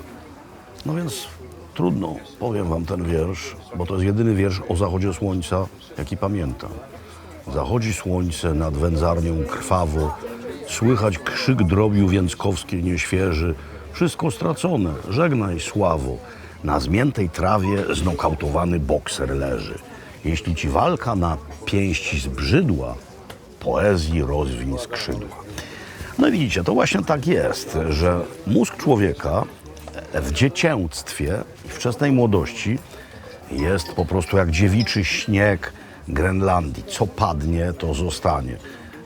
No więc trudno, powiem wam ten wiersz, bo to jest jedyny wiersz o zachodzie słońca, jaki pamiętam. Zachodzi słońce nad wędzarnią krwawo, słychać krzyk drobiu więckowskiej nieświeży. Wszystko stracone, żegnaj sławo. Na zmiętej trawie znokautowany bokser leży. Jeśli ci walka na pięści zbrzydła, poezji rozwiń skrzydła. No i widzicie, to właśnie tak jest, że mózg człowieka w dziecięctwie i wczesnej młodości jest po prostu jak dziewiczy śnieg Grenlandii. Co padnie, to zostanie.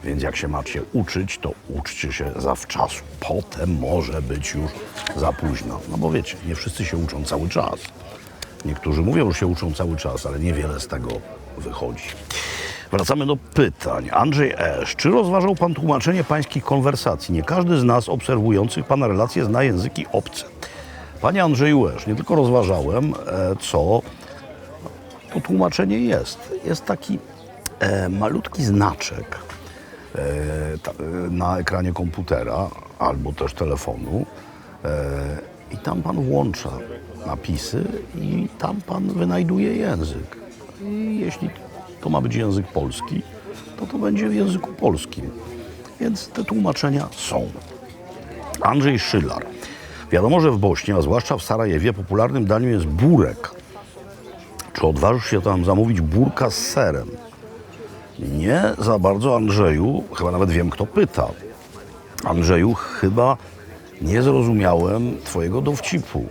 Więc jak się macie uczyć, to uczcie się zawczasu. Potem może być już za późno. No bo wiecie, nie wszyscy się uczą cały czas. Niektórzy mówią, że się uczą cały czas, ale niewiele z tego wychodzi. Wracamy do pytań. Andrzej Esz. Czy rozważał Pan tłumaczenie pańskich konwersacji? Nie każdy z nas obserwujących Pana relacje zna języki obce. Panie Andrzeju Esz, nie tylko rozważałem, co to tłumaczenie jest. Jest taki malutki znaczek na ekranie komputera albo też telefonu i tam Pan włącza napisy i tam Pan wynajduje język. I jeśli to ma być język polski, to będzie w języku polskim. Więc te tłumaczenia są. Andrzej Szylar. Wiadomo, że w Bośni, a zwłaszcza w Sarajewie, popularnym daniem jest burek. Czy odważysz się tam zamówić burka z serem? Nie za bardzo, Andrzeju. Chyba nawet wiem, kto pyta. Andrzeju, chyba nie zrozumiałem twojego dowcipu,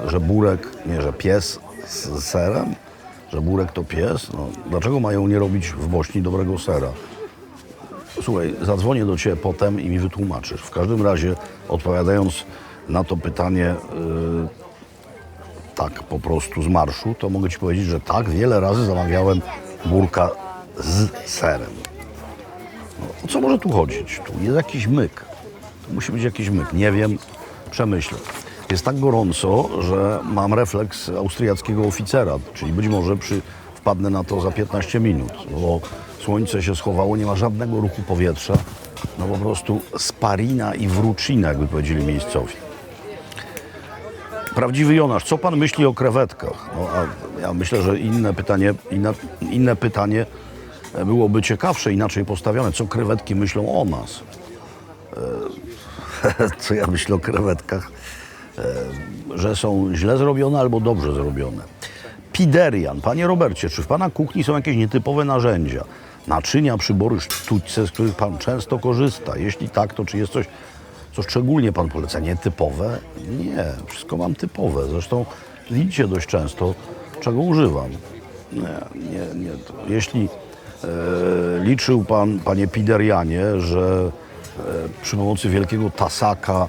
że burek, nie, że pies z serem, że burek to pies. No, dlaczego mają nie robić w Bośni dobrego sera? Słuchaj, zadzwonię do ciebie potem i mi wytłumaczysz. W każdym razie, odpowiadając na to pytanie tak po prostu z marszu, to mogę ci powiedzieć, że tak, wiele razy zamawiałem burka z serem. No, o co może tu chodzić? Tu jest jakiś myk. Tu musi być jakiś myk. Nie wiem, przemyślę. Jest tak gorąco, że mam refleks austriackiego oficera, czyli być może wpadnę na to za 15 minut, bo słońce się schowało, nie ma żadnego ruchu powietrza. No po prostu sparina i wrucina, jakby powiedzieli miejscowi. Prawdziwy Jonasz, co pan myśli o krewetkach? No, a ja myślę, że inne pytanie byłoby ciekawsze, inaczej postawione. Co krewetki myślą o nas? Co ja myślę o krewetkach? Że są źle zrobione albo dobrze zrobione. Piderian. Panie Robercie, czy w pana kuchni są jakieś nietypowe narzędzia? Naczynia, przybory, sztućce, z których pan często korzysta? Jeśli tak, to czy jest coś, co szczególnie pan poleca? Nietypowe? Nie, wszystko mam typowe. Zresztą widzicie dość często, czego używam. Nie. Jeśli liczył pan, panie Piderianie, że przy pomocy wielkiego tasaka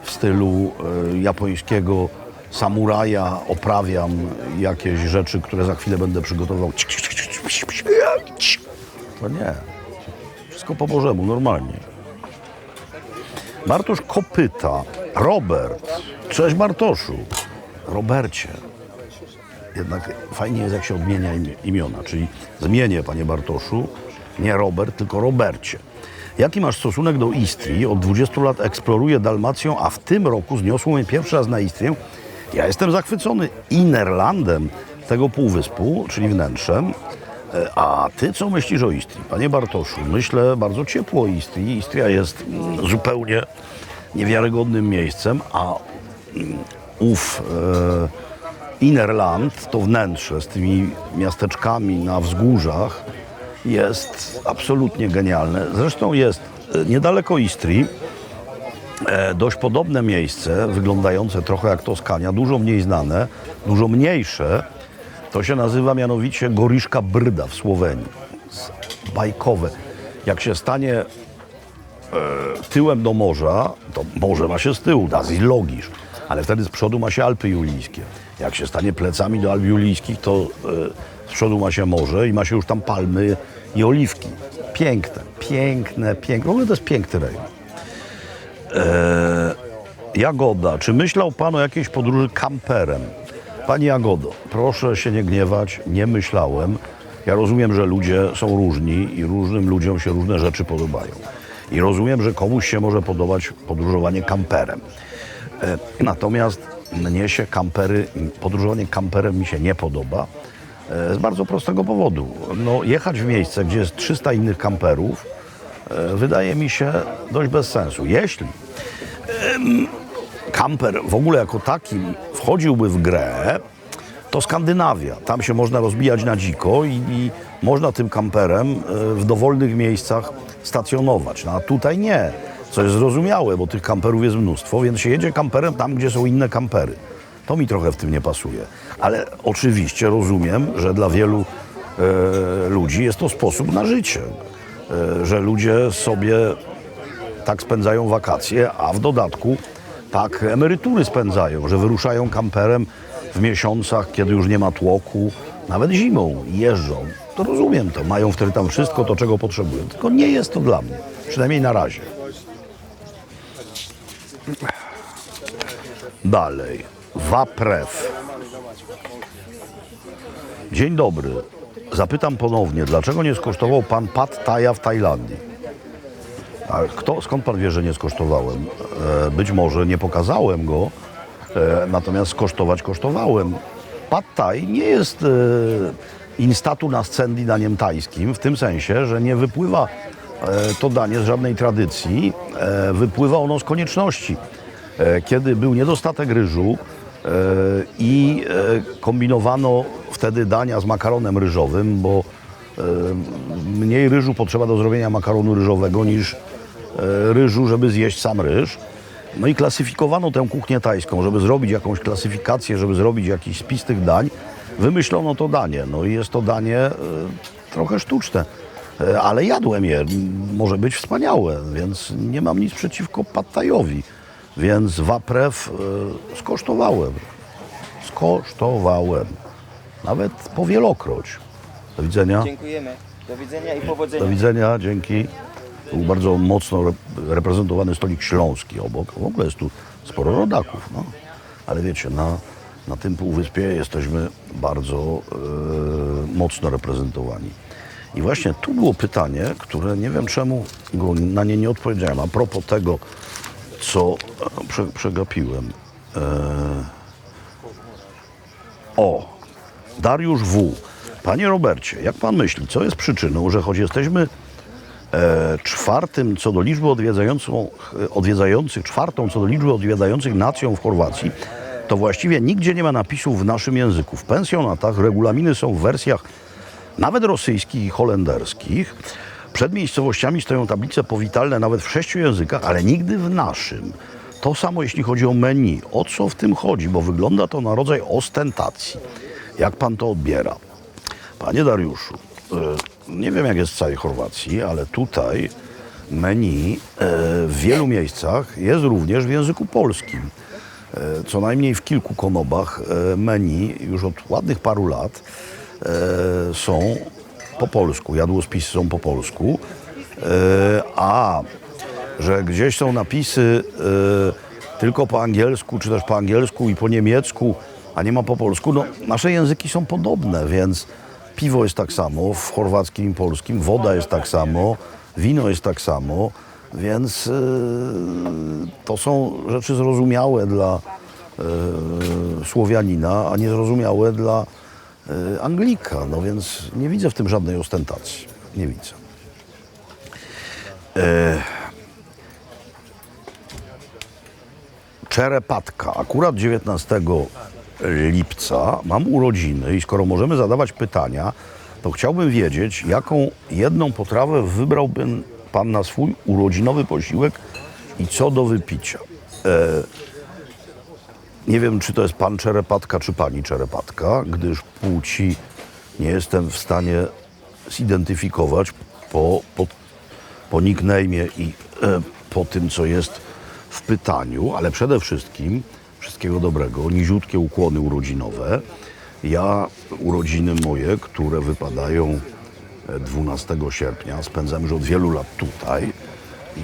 w stylu japońskiego samuraja oprawiam jakieś rzeczy, które za chwilę będę przygotował, to nie. Wszystko po Bożemu, normalnie. Bartosz Kopyta. Robert. Cześć Bartoszu. Robercie. Jednak fajnie jest, jak się odmienia imiona, czyli zmienię, panie Bartoszu, nie Robert, tylko Robercie. Jaki masz stosunek do Istrii? Od 20 lat eksploruję Dalmacją, a w tym roku zniosło mnie pierwszy raz na Istrię. Ja jestem zachwycony Innerlandem tego półwyspu, czyli wnętrzem. A ty co myślisz o Istrii? Panie Bartoszu, myślę bardzo ciepło o Istrii. Istria jest zupełnie niewiarygodnym miejscem, a ów Innerland, to wnętrze z tymi miasteczkami na wzgórzach, jest absolutnie genialne. Zresztą jest niedaleko Istrii dość podobne miejsce, wyglądające trochę jak Toskania, dużo mniej znane, dużo mniejsze. To się nazywa mianowicie Goriszka Brda w Słowenii. Bajkowe. Jak się stanie tyłem do morza, to morze ma się z tyłu, das ist logisch, ale wtedy z przodu ma się Alpy Julijskie. Jak się stanie plecami do Alp Julijskich, to z przodu ma się morze i ma się już tam palmy i oliwki. Piękne. W ogóle to jest piękny rejon. Jagoda, czy myślał pan o jakiejś podróży kamperem? Pani Jagodo, proszę się nie gniewać, nie myślałem. Ja rozumiem, że ludzie są różni i różnym ludziom się różne rzeczy podobają. I rozumiem, że komuś się może podobać podróżowanie kamperem. Natomiast mnie się podróżowanie kamperem mi się nie podoba. Z bardzo prostego powodu. No, jechać w miejsce, gdzie jest 300 innych kamperów, wydaje mi się dość bez sensu. Jeśli kamper w ogóle jako taki wchodziłby w grę, to Skandynawia. Tam się można rozbijać na dziko i można tym kamperem w dowolnych miejscach stacjonować. No, a tutaj nie, co jest zrozumiałe, bo tych kamperów jest mnóstwo, więc się jedzie kamperem tam, gdzie są inne kampery. To mi trochę w tym nie pasuje. Ale oczywiście rozumiem, że dla wielu ludzi jest to sposób na życie. Że ludzie sobie tak spędzają wakacje, a w dodatku tak emerytury spędzają, że wyruszają kamperem w miesiącach, kiedy już nie ma tłoku, nawet zimą jeżdżą. To rozumiem to. Mają wtedy tam wszystko to, czego potrzebują. Tylko nie jest to dla mnie. Przynajmniej na razie. Dalej. Waprew. Dzień dobry. Zapytam ponownie, dlaczego nie skosztował pan pad thaja w Tajlandii? A skąd pan wie, że nie skosztowałem? Być może nie pokazałem go, natomiast skosztować kosztowałem. Pad thai nie jest instatu nascendi daniem tajskim, w tym sensie, że nie wypływa to danie z żadnej tradycji, wypływa ono z konieczności. Kiedy był niedostatek ryżu i kombinowano wtedy dania z makaronem ryżowym, bo mniej ryżu potrzeba do zrobienia makaronu ryżowego niż ryżu, żeby zjeść sam ryż. No i klasyfikowano tę kuchnię tajską, żeby zrobić jakąś klasyfikację, żeby zrobić jakiś spis tych dań. Wymyślono to danie. No i jest to danie trochę sztuczne, ale jadłem je. Może być wspaniałe, więc nie mam nic przeciwko pad thajowi. Więc waprew skosztowałem. Nawet powielokroć. Do widzenia. Dziękujemy. Do widzenia i powodzenia. Do widzenia, dzięki. Był bardzo mocno reprezentowany stolik śląski obok. W ogóle jest tu sporo rodaków, no. Ale wiecie, na tym półwyspie jesteśmy bardzo mocno reprezentowani. I właśnie tu było pytanie, które nie wiem czemu na nie nie odpowiedziałem. A propos tego, co przegapiłem. Dariusz W. Panie Robercie, jak pan myśli, co jest przyczyną, że choć jesteśmy czwartą co do liczby odwiedzających nacją w Chorwacji, to właściwie nigdzie nie ma napisów w naszym języku. W pensjonatach regulaminy są w wersjach nawet rosyjskich i holenderskich. Przed miejscowościami stoją tablice powitalne nawet w 6 językach, ale nigdy w naszym. To samo jeśli chodzi o menu. O co w tym chodzi? Bo wygląda to na rodzaj ostentacji. Jak pan to odbiera? Panie Dariuszu, nie wiem jak jest w całej Chorwacji, ale tutaj menu w wielu miejscach jest również w języku polskim. Co najmniej w kilku konobach menu już od ładnych paru lat są po polsku, jadłospisy są po polsku, a że gdzieś są napisy tylko po angielsku, czy też po angielsku i po niemiecku, a nie ma po polsku, no nasze języki są podobne, więc piwo jest tak samo w chorwackim i polskim, woda jest tak samo, wino jest tak samo, więc to są rzeczy zrozumiałe dla Słowianina, a niezrozumiałe dla Anglika. No więc nie widzę w tym żadnej ostentacji. Nie widzę. Czerepatka. Akurat 19 lipca mam urodziny i skoro możemy zadawać pytania, to chciałbym wiedzieć, jaką jedną potrawę wybrałby pan na swój urodzinowy posiłek i co do wypicia. Nie wiem, czy to jest pan Czerepatka, czy pani Czerepatka, gdyż płci nie jestem w stanie zidentyfikować po nickname'ie i po tym, co jest w pytaniu, ale przede wszystkim wszystkiego dobrego, niziutkie ukłony urodzinowe. Ja urodziny moje, które wypadają 12 sierpnia, spędzam już od wielu lat tutaj,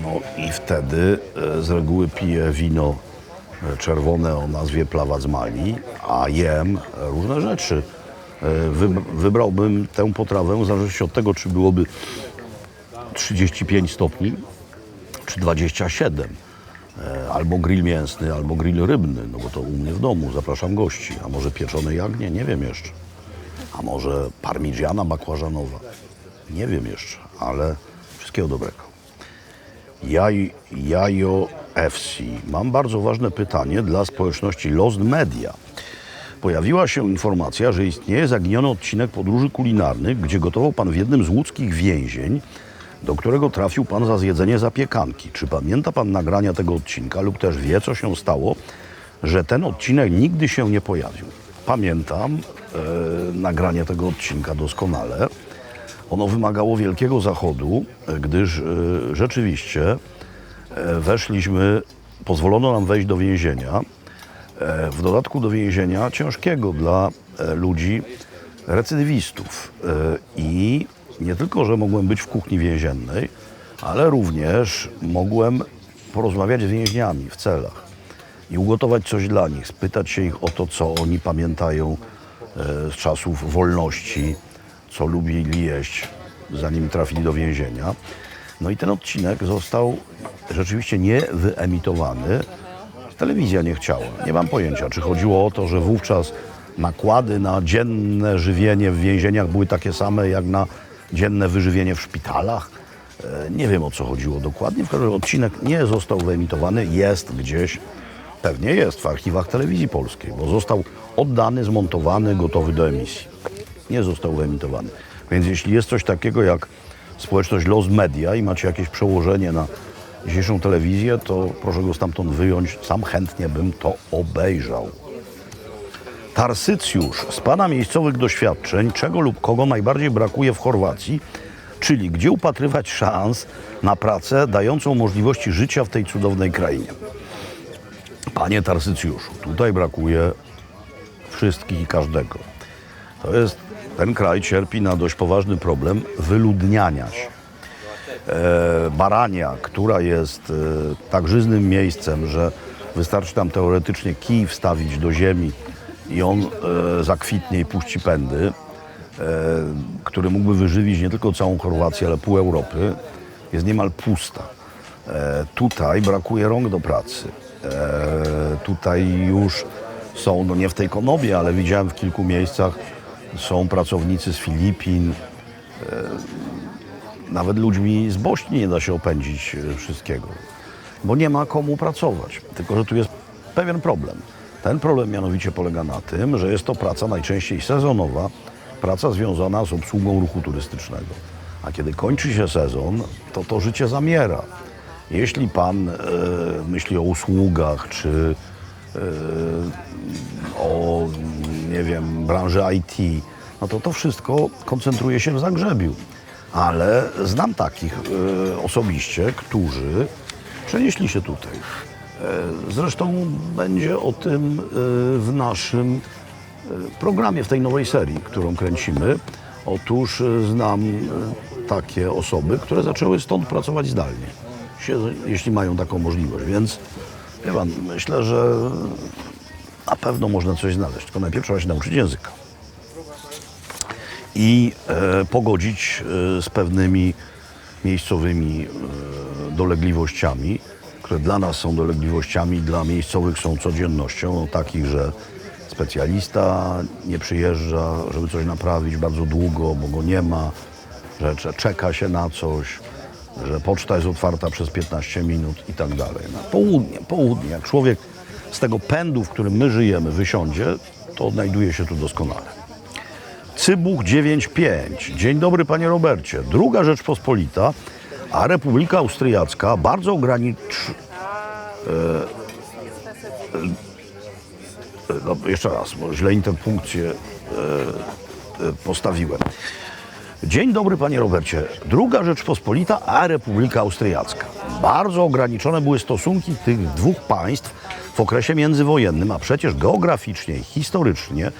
no i wtedy z reguły piję wino czerwone o nazwie Plawa z Mali, a jem różne rzeczy. Wybrałbym tę potrawę w zależności od tego, czy byłoby 35 stopni, czy 27. Albo grill mięsny, albo grill rybny, no bo to u mnie w domu, zapraszam gości. A może pieczone jagnię? Nie wiem jeszcze. A może parmigiana bakłażanowa? Nie wiem jeszcze, ale wszystkiego dobrego. Jajo FC. Mam bardzo ważne pytanie dla społeczności Lost Media. Pojawiła się informacja, że istnieje zaginiony odcinek podróży kulinarnych, gdzie gotował pan w jednym z łódzkich więzień, do którego trafił pan za zjedzenie zapiekanki. Czy pamięta pan nagrania tego odcinka lub też wie, co się stało, że ten odcinek nigdy się nie pojawił? Pamiętam nagranie tego odcinka doskonale. Ono wymagało wielkiego zachodu, gdyż rzeczywiście weszliśmy, pozwolono nam wejść do więzienia. W dodatku do więzienia ciężkiego dla ludzi recydywistów. I nie tylko, że mogłem być w kuchni więziennej, ale również mogłem porozmawiać z więźniami w celach i ugotować coś dla nich, spytać się ich o to, co oni pamiętają z czasów wolności, co lubili jeść, zanim trafili do więzienia. No i ten odcinek został rzeczywiście nie wyemitowany. Telewizja nie chciała. Nie mam pojęcia, czy chodziło o to, że wówczas nakłady na dzienne żywienie w więzieniach były takie same jak na dzienne wyżywienie w szpitalach. Nie wiem, o co chodziło dokładnie. W każdym razie odcinek nie został wyemitowany. Jest gdzieś, pewnie jest w archiwach Telewizji Polskiej, bo został oddany, zmontowany, gotowy do emisji. Nie został wyemitowany. Więc jeśli jest coś takiego jak społeczność Lost Media i macie jakieś przełożenie na dzisiejszą telewizję, to proszę go stamtąd wyjąć. Sam chętnie bym to obejrzał. Tarsycjusz, z pana miejscowych doświadczeń, czego lub kogo najbardziej brakuje w Chorwacji, czyli gdzie upatrywać szans na pracę dającą możliwości życia w tej cudownej krainie? Panie Tarsycjuszu, tutaj brakuje wszystkich i każdego. Ten kraj cierpi na dość poważny problem wyludniania się. Barania, która jest tak żyznym miejscem, że wystarczy tam teoretycznie kij wstawić do ziemi i on zakwitnie i puści pędy, który mógłby wyżywić nie tylko całą Chorwację, ale pół Europy, jest niemal pusta. Tutaj brakuje rąk do pracy. Tutaj już są, no nie w tej konobie, ale widziałem w kilku miejscach, są pracownicy z Filipin, nawet ludźmi z Bośni nie da się opędzić wszystkiego, bo nie ma komu pracować. Tylko że tu jest pewien problem. Ten problem mianowicie polega na tym, że jest to praca najczęściej sezonowa, praca związana z obsługą ruchu turystycznego. A kiedy kończy się sezon, to życie zamiera. Jeśli pan myśli o usługach, czy o, nie wiem, branży IT, no to wszystko koncentruje się w Zagrzebiu. Ale znam takich osobiście, którzy przenieśli się tutaj. Zresztą będzie o tym w naszym programie, w tej nowej serii, którą kręcimy. Otóż znam takie osoby, które zaczęły stąd pracować zdalnie, jeśli mają taką możliwość. Więc wie pan, myślę, że na pewno można coś znaleźć, tylko najpierw trzeba się nauczyć języka i pogodzić z pewnymi miejscowymi dolegliwościami, które dla nas są dolegliwościami, dla miejscowych są codziennością, takich, że specjalista nie przyjeżdża, żeby coś naprawić bardzo długo, bo go nie ma, że czeka się na coś, że poczta jest otwarta przez 15 minut i tak dalej. No, południe, jak człowiek z tego pędu, w którym my żyjemy, wysiądzie, to odnajduje się tu doskonale. Cybuch 9.5. Dzień dobry, panie Robercie. Druga Rzeczpospolita, a Republika Austriacka bardzo jeszcze raz, bo źle interpunkcję postawiłem. Dzień dobry, panie Robercie. Druga Rzeczpospolita, a Republika Austriacka. Bardzo ograniczone były stosunki tych dwóch państw w okresie międzywojennym, a przecież geograficznie i historycznie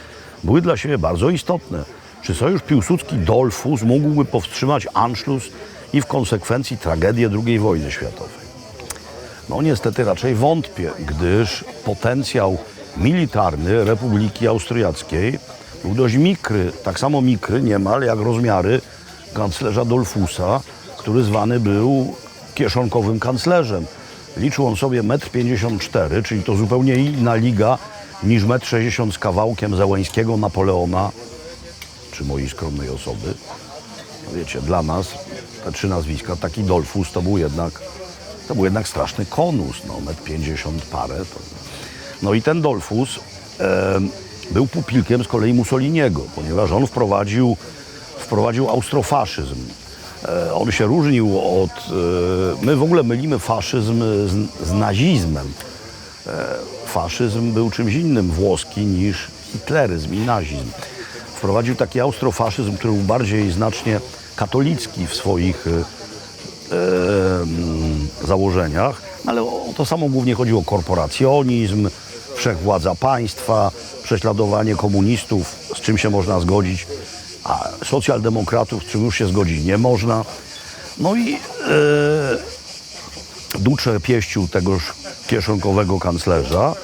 były dla siebie bardzo istotne. Czy sojusz Piłsudski-Dollfuss mógłby powstrzymać Anschluss i w konsekwencji tragedię II wojny światowej? No niestety raczej wątpię, gdyż potencjał militarny Republiki Austriackiej był dość mikry, tak samo mikry niemal jak rozmiary kanclerza Dollfussa, który zwany był kieszonkowym kanclerzem. Liczył on sobie 1,54 m, czyli to zupełnie inna liga niż 1,60 m z kawałkiem Zełenskiego, Napoleona czy mojej skromnej osoby. Wiecie, dla nas te trzy nazwiska, taki Dollfuss to był jednak straszny konus, no 1,50 m parę. No i ten Dollfuss był pupilkiem z kolei Mussoliniego, ponieważ on wprowadził austrofaszyzm. On się różnił od... My w ogóle mylimy faszyzm z nazizmem. Faszyzm był czymś innym włoski niż hitleryzm i nazizm. Wprowadził taki austrofaszyzm, który był bardziej znacznie katolicki w swoich założeniach, ale o to samo głównie chodziło: korporacjonizm, wszechwładza państwa, prześladowanie komunistów, z czym się można zgodzić, a socjaldemokratów, z czym już się zgodzić nie można. No i Duce pieścił tegoż kieszonkowego kanclerza,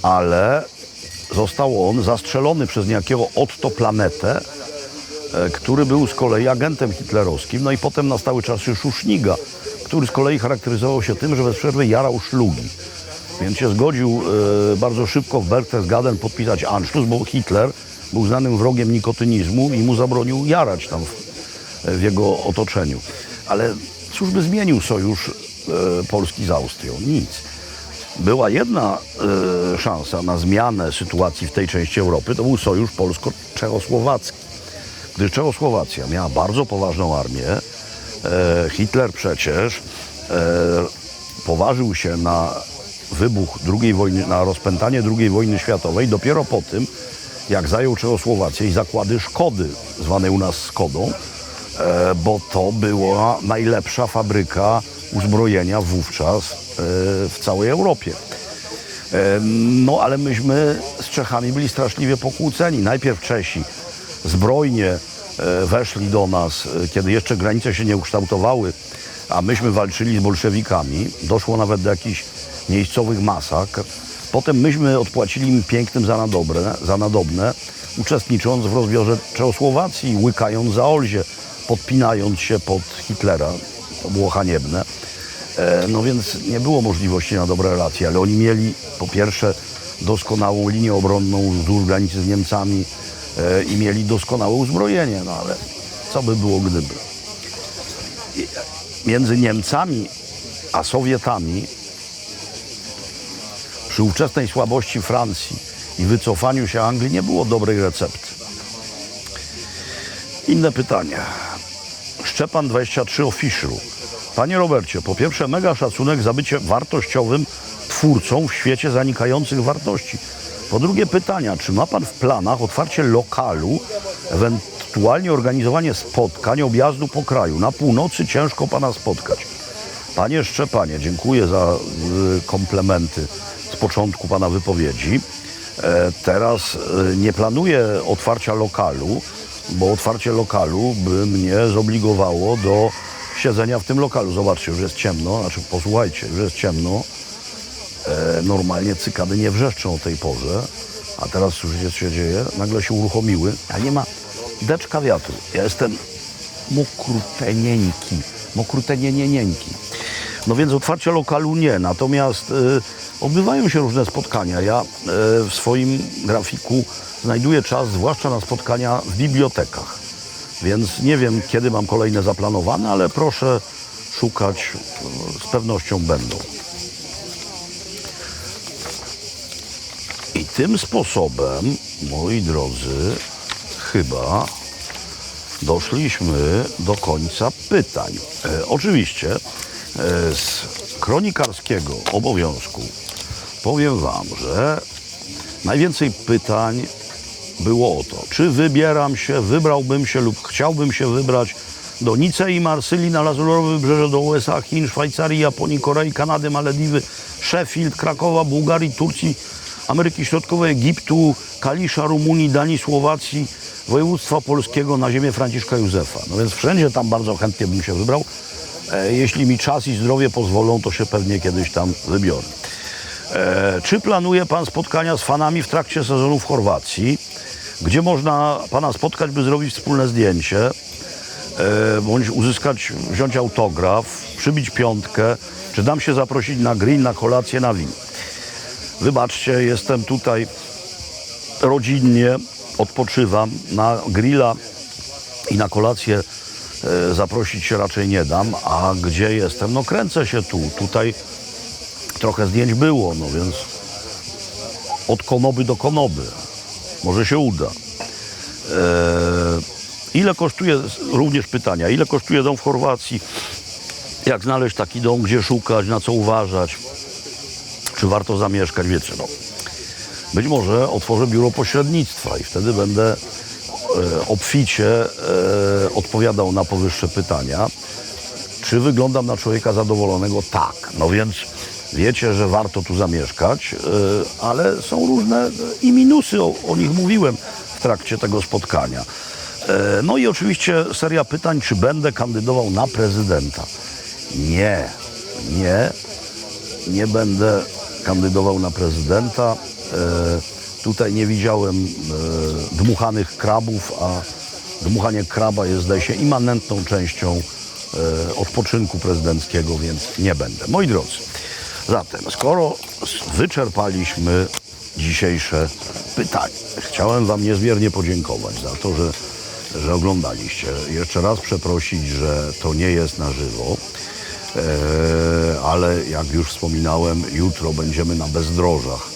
ale został on zastrzelony przez niejakiego Otto Planetę, który był z kolei agentem hitlerowskim. No i potem na stały czas już Szuszniga, który z kolei charakteryzował się tym, że bez przerwy jarał szlugi. Więc się zgodził bardzo szybko w Berchtesgaden podpisać Anschluss, bo Hitler był znanym wrogiem nikotynizmu i mu zabronił jarać tam w jego otoczeniu. Ale cóż by zmienił sojusz Polski z Austrią? Nic. Była jedna szansa na zmianę sytuacji w tej części Europy, to był sojusz polsko-czechosłowacki. Gdyż Czechosłowacja miała bardzo poważną armię, Hitler przecież poważył się na wybuch II wojny, na rozpętanie II wojny światowej dopiero po tym, jak zajął Czechosłowację i zakłady Szkody, zwanej u nas Skodą, bo to była najlepsza fabryka uzbrojenia wówczas w całej Europie. No ale myśmy z Czechami byli straszliwie pokłóceni. Najpierw Czesi zbrojnie weszli do nas, kiedy jeszcze granice się nie ukształtowały, a myśmy walczyli z bolszewikami. Doszło nawet do jakichś miejscowych masakr. Potem myśmy odpłacili im pięknym za nadobne, uczestnicząc w rozbiorze Czechosłowacji, łykając za Olzie, podpinając się pod Hitlera. To było haniebne. No więc nie było możliwości na dobre relacje, ale oni mieli po pierwsze doskonałą linię obronną wzdłuż granicy z Niemcami i mieli doskonałe uzbrojenie, no ale co by było gdyby. Między Niemcami a Sowietami przy ówczesnej słabości Francji i wycofaniu się Anglii nie było dobrej recepty. Inne pytanie. Szczepan23 Official. Panie Robercie, po pierwsze mega szacunek za bycie wartościowym twórcą w świecie zanikających wartości. Po drugie pytania, czy ma Pan w planach otwarcie lokalu, ewentualnie organizowanie spotkań, objazdu po kraju? Na północy ciężko Pana spotkać. Panie Szczepanie, dziękuję za komplementy z początku Pana wypowiedzi. Teraz nie planuję otwarcia lokalu, bo otwarcie lokalu by mnie zobligowało do siedzenia w tym lokalu. Zobaczcie, już jest ciemno, znaczy posłuchajcie, już jest ciemno. Normalnie cykady nie wrzeszczą o tej porze, a teraz słyszycie, co się dzieje? Nagle się uruchomiły, a nie ma deczka wiatru. Ja jestem mokrutenieńki. No więc otwarcie lokalu nie, natomiast odbywają się różne spotkania. Ja w swoim grafiku znajduję czas, zwłaszcza na spotkania w bibliotekach. Więc nie wiem, kiedy mam kolejne zaplanowane, ale proszę szukać, z pewnością będą. I tym sposobem, moi drodzy, chyba doszliśmy do końca pytań. Oczywiście z kronikarskiego obowiązku powiem Wam, że najwięcej pytań było o to, czy wybrałbym się lub chciałbym się wybrać do Nicei, Marsylii, na Lazurowe Wybrzeże, do USA, Chin, Szwajcarii, Japonii, Korei, Kanady, Malediwy, Sheffield, Krakowa, Bułgarii, Turcji, Ameryki Środkowej, Egiptu, Kalisza, Rumunii, Danii, Słowacji, województwa polskiego, na ziemię Franciszka Józefa. No więc wszędzie tam bardzo chętnie bym się wybrał. Jeśli mi czas i zdrowie pozwolą, to się pewnie kiedyś tam wybiorę. Czy planuje Pan spotkania z fanami w trakcie sezonu w Chorwacji, gdzie można Pana spotkać, by zrobić wspólne zdjęcie, bądź wziąć autograf, przybić piątkę, czy dam się zaprosić na grill, na kolację, na win? Wybaczcie, jestem tutaj rodzinnie, odpoczywam, na grilla i na kolację zaprosić się raczej nie dam, a gdzie jestem? No kręcę się tutaj trochę zdjęć było, no więc od konoby do konoby, może się uda. Ile kosztuje, również pytania, ile kosztuje dom w Chorwacji, jak znaleźć taki dom, gdzie szukać, na co uważać, czy warto zamieszkać, wiecie, no. Być może otworzę biuro pośrednictwa i wtedy będę obficie odpowiadał na powyższe pytania. Czy wyglądam na człowieka zadowolonego? Tak. No więc wiecie, że warto tu zamieszkać, ale są różne i minusy, o nich mówiłem w trakcie tego spotkania. No i oczywiście seria pytań, czy będę kandydował na prezydenta. Nie będę kandydował na prezydenta. Tutaj nie widziałem dmuchanych krabów, a dmuchanie kraba jest, zdaje się, immanentną częścią odpoczynku prezydenckiego, więc nie będę. Moi drodzy, zatem skoro wyczerpaliśmy dzisiejsze pytania, chciałem Wam niezmiernie podziękować za to, że oglądaliście. Jeszcze raz przeprosić, że to nie jest na żywo, ale jak już wspominałem, jutro będziemy na bezdrożach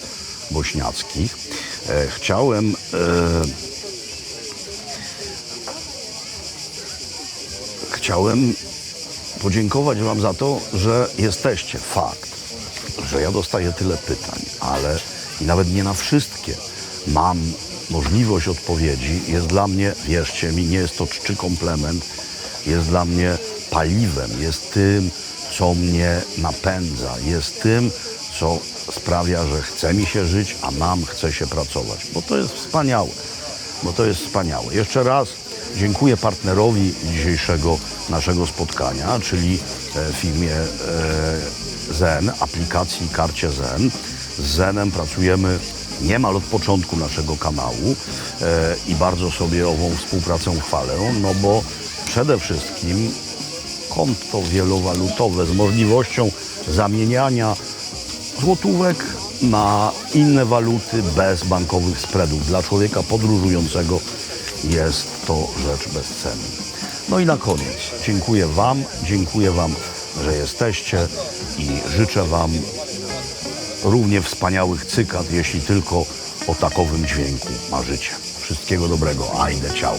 bośniackich. Chciałem podziękować Wam za to, że jesteście. Fakt, że ja dostaję tyle pytań, ale i nawet nie na wszystkie mam możliwość odpowiedzi. Jest dla mnie, wierzcie mi, nie jest to czczy komplement, jest dla mnie paliwem, jest tym, co mnie napędza, jest tym, co sprawia, że chce mi się żyć, a nam chce się pracować, bo to jest wspaniałe. Jeszcze raz dziękuję partnerowi dzisiejszego naszego spotkania, czyli firmie Zen, aplikacji karcie Zen. Z Zenem pracujemy niemal od początku naszego kanału i bardzo sobie ową współpracę chwalę, no bo przede wszystkim konto wielowalutowe z możliwością zamieniania złotówek na inne waluty bez bankowych spreadów. Dla człowieka podróżującego jest to rzecz bezcenna. No i na koniec dziękuję Wam, że jesteście i życzę Wam równie wspaniałych cykad, jeśli tylko o takowym dźwięku marzycie. Wszystkiego dobrego, ajde, ciao.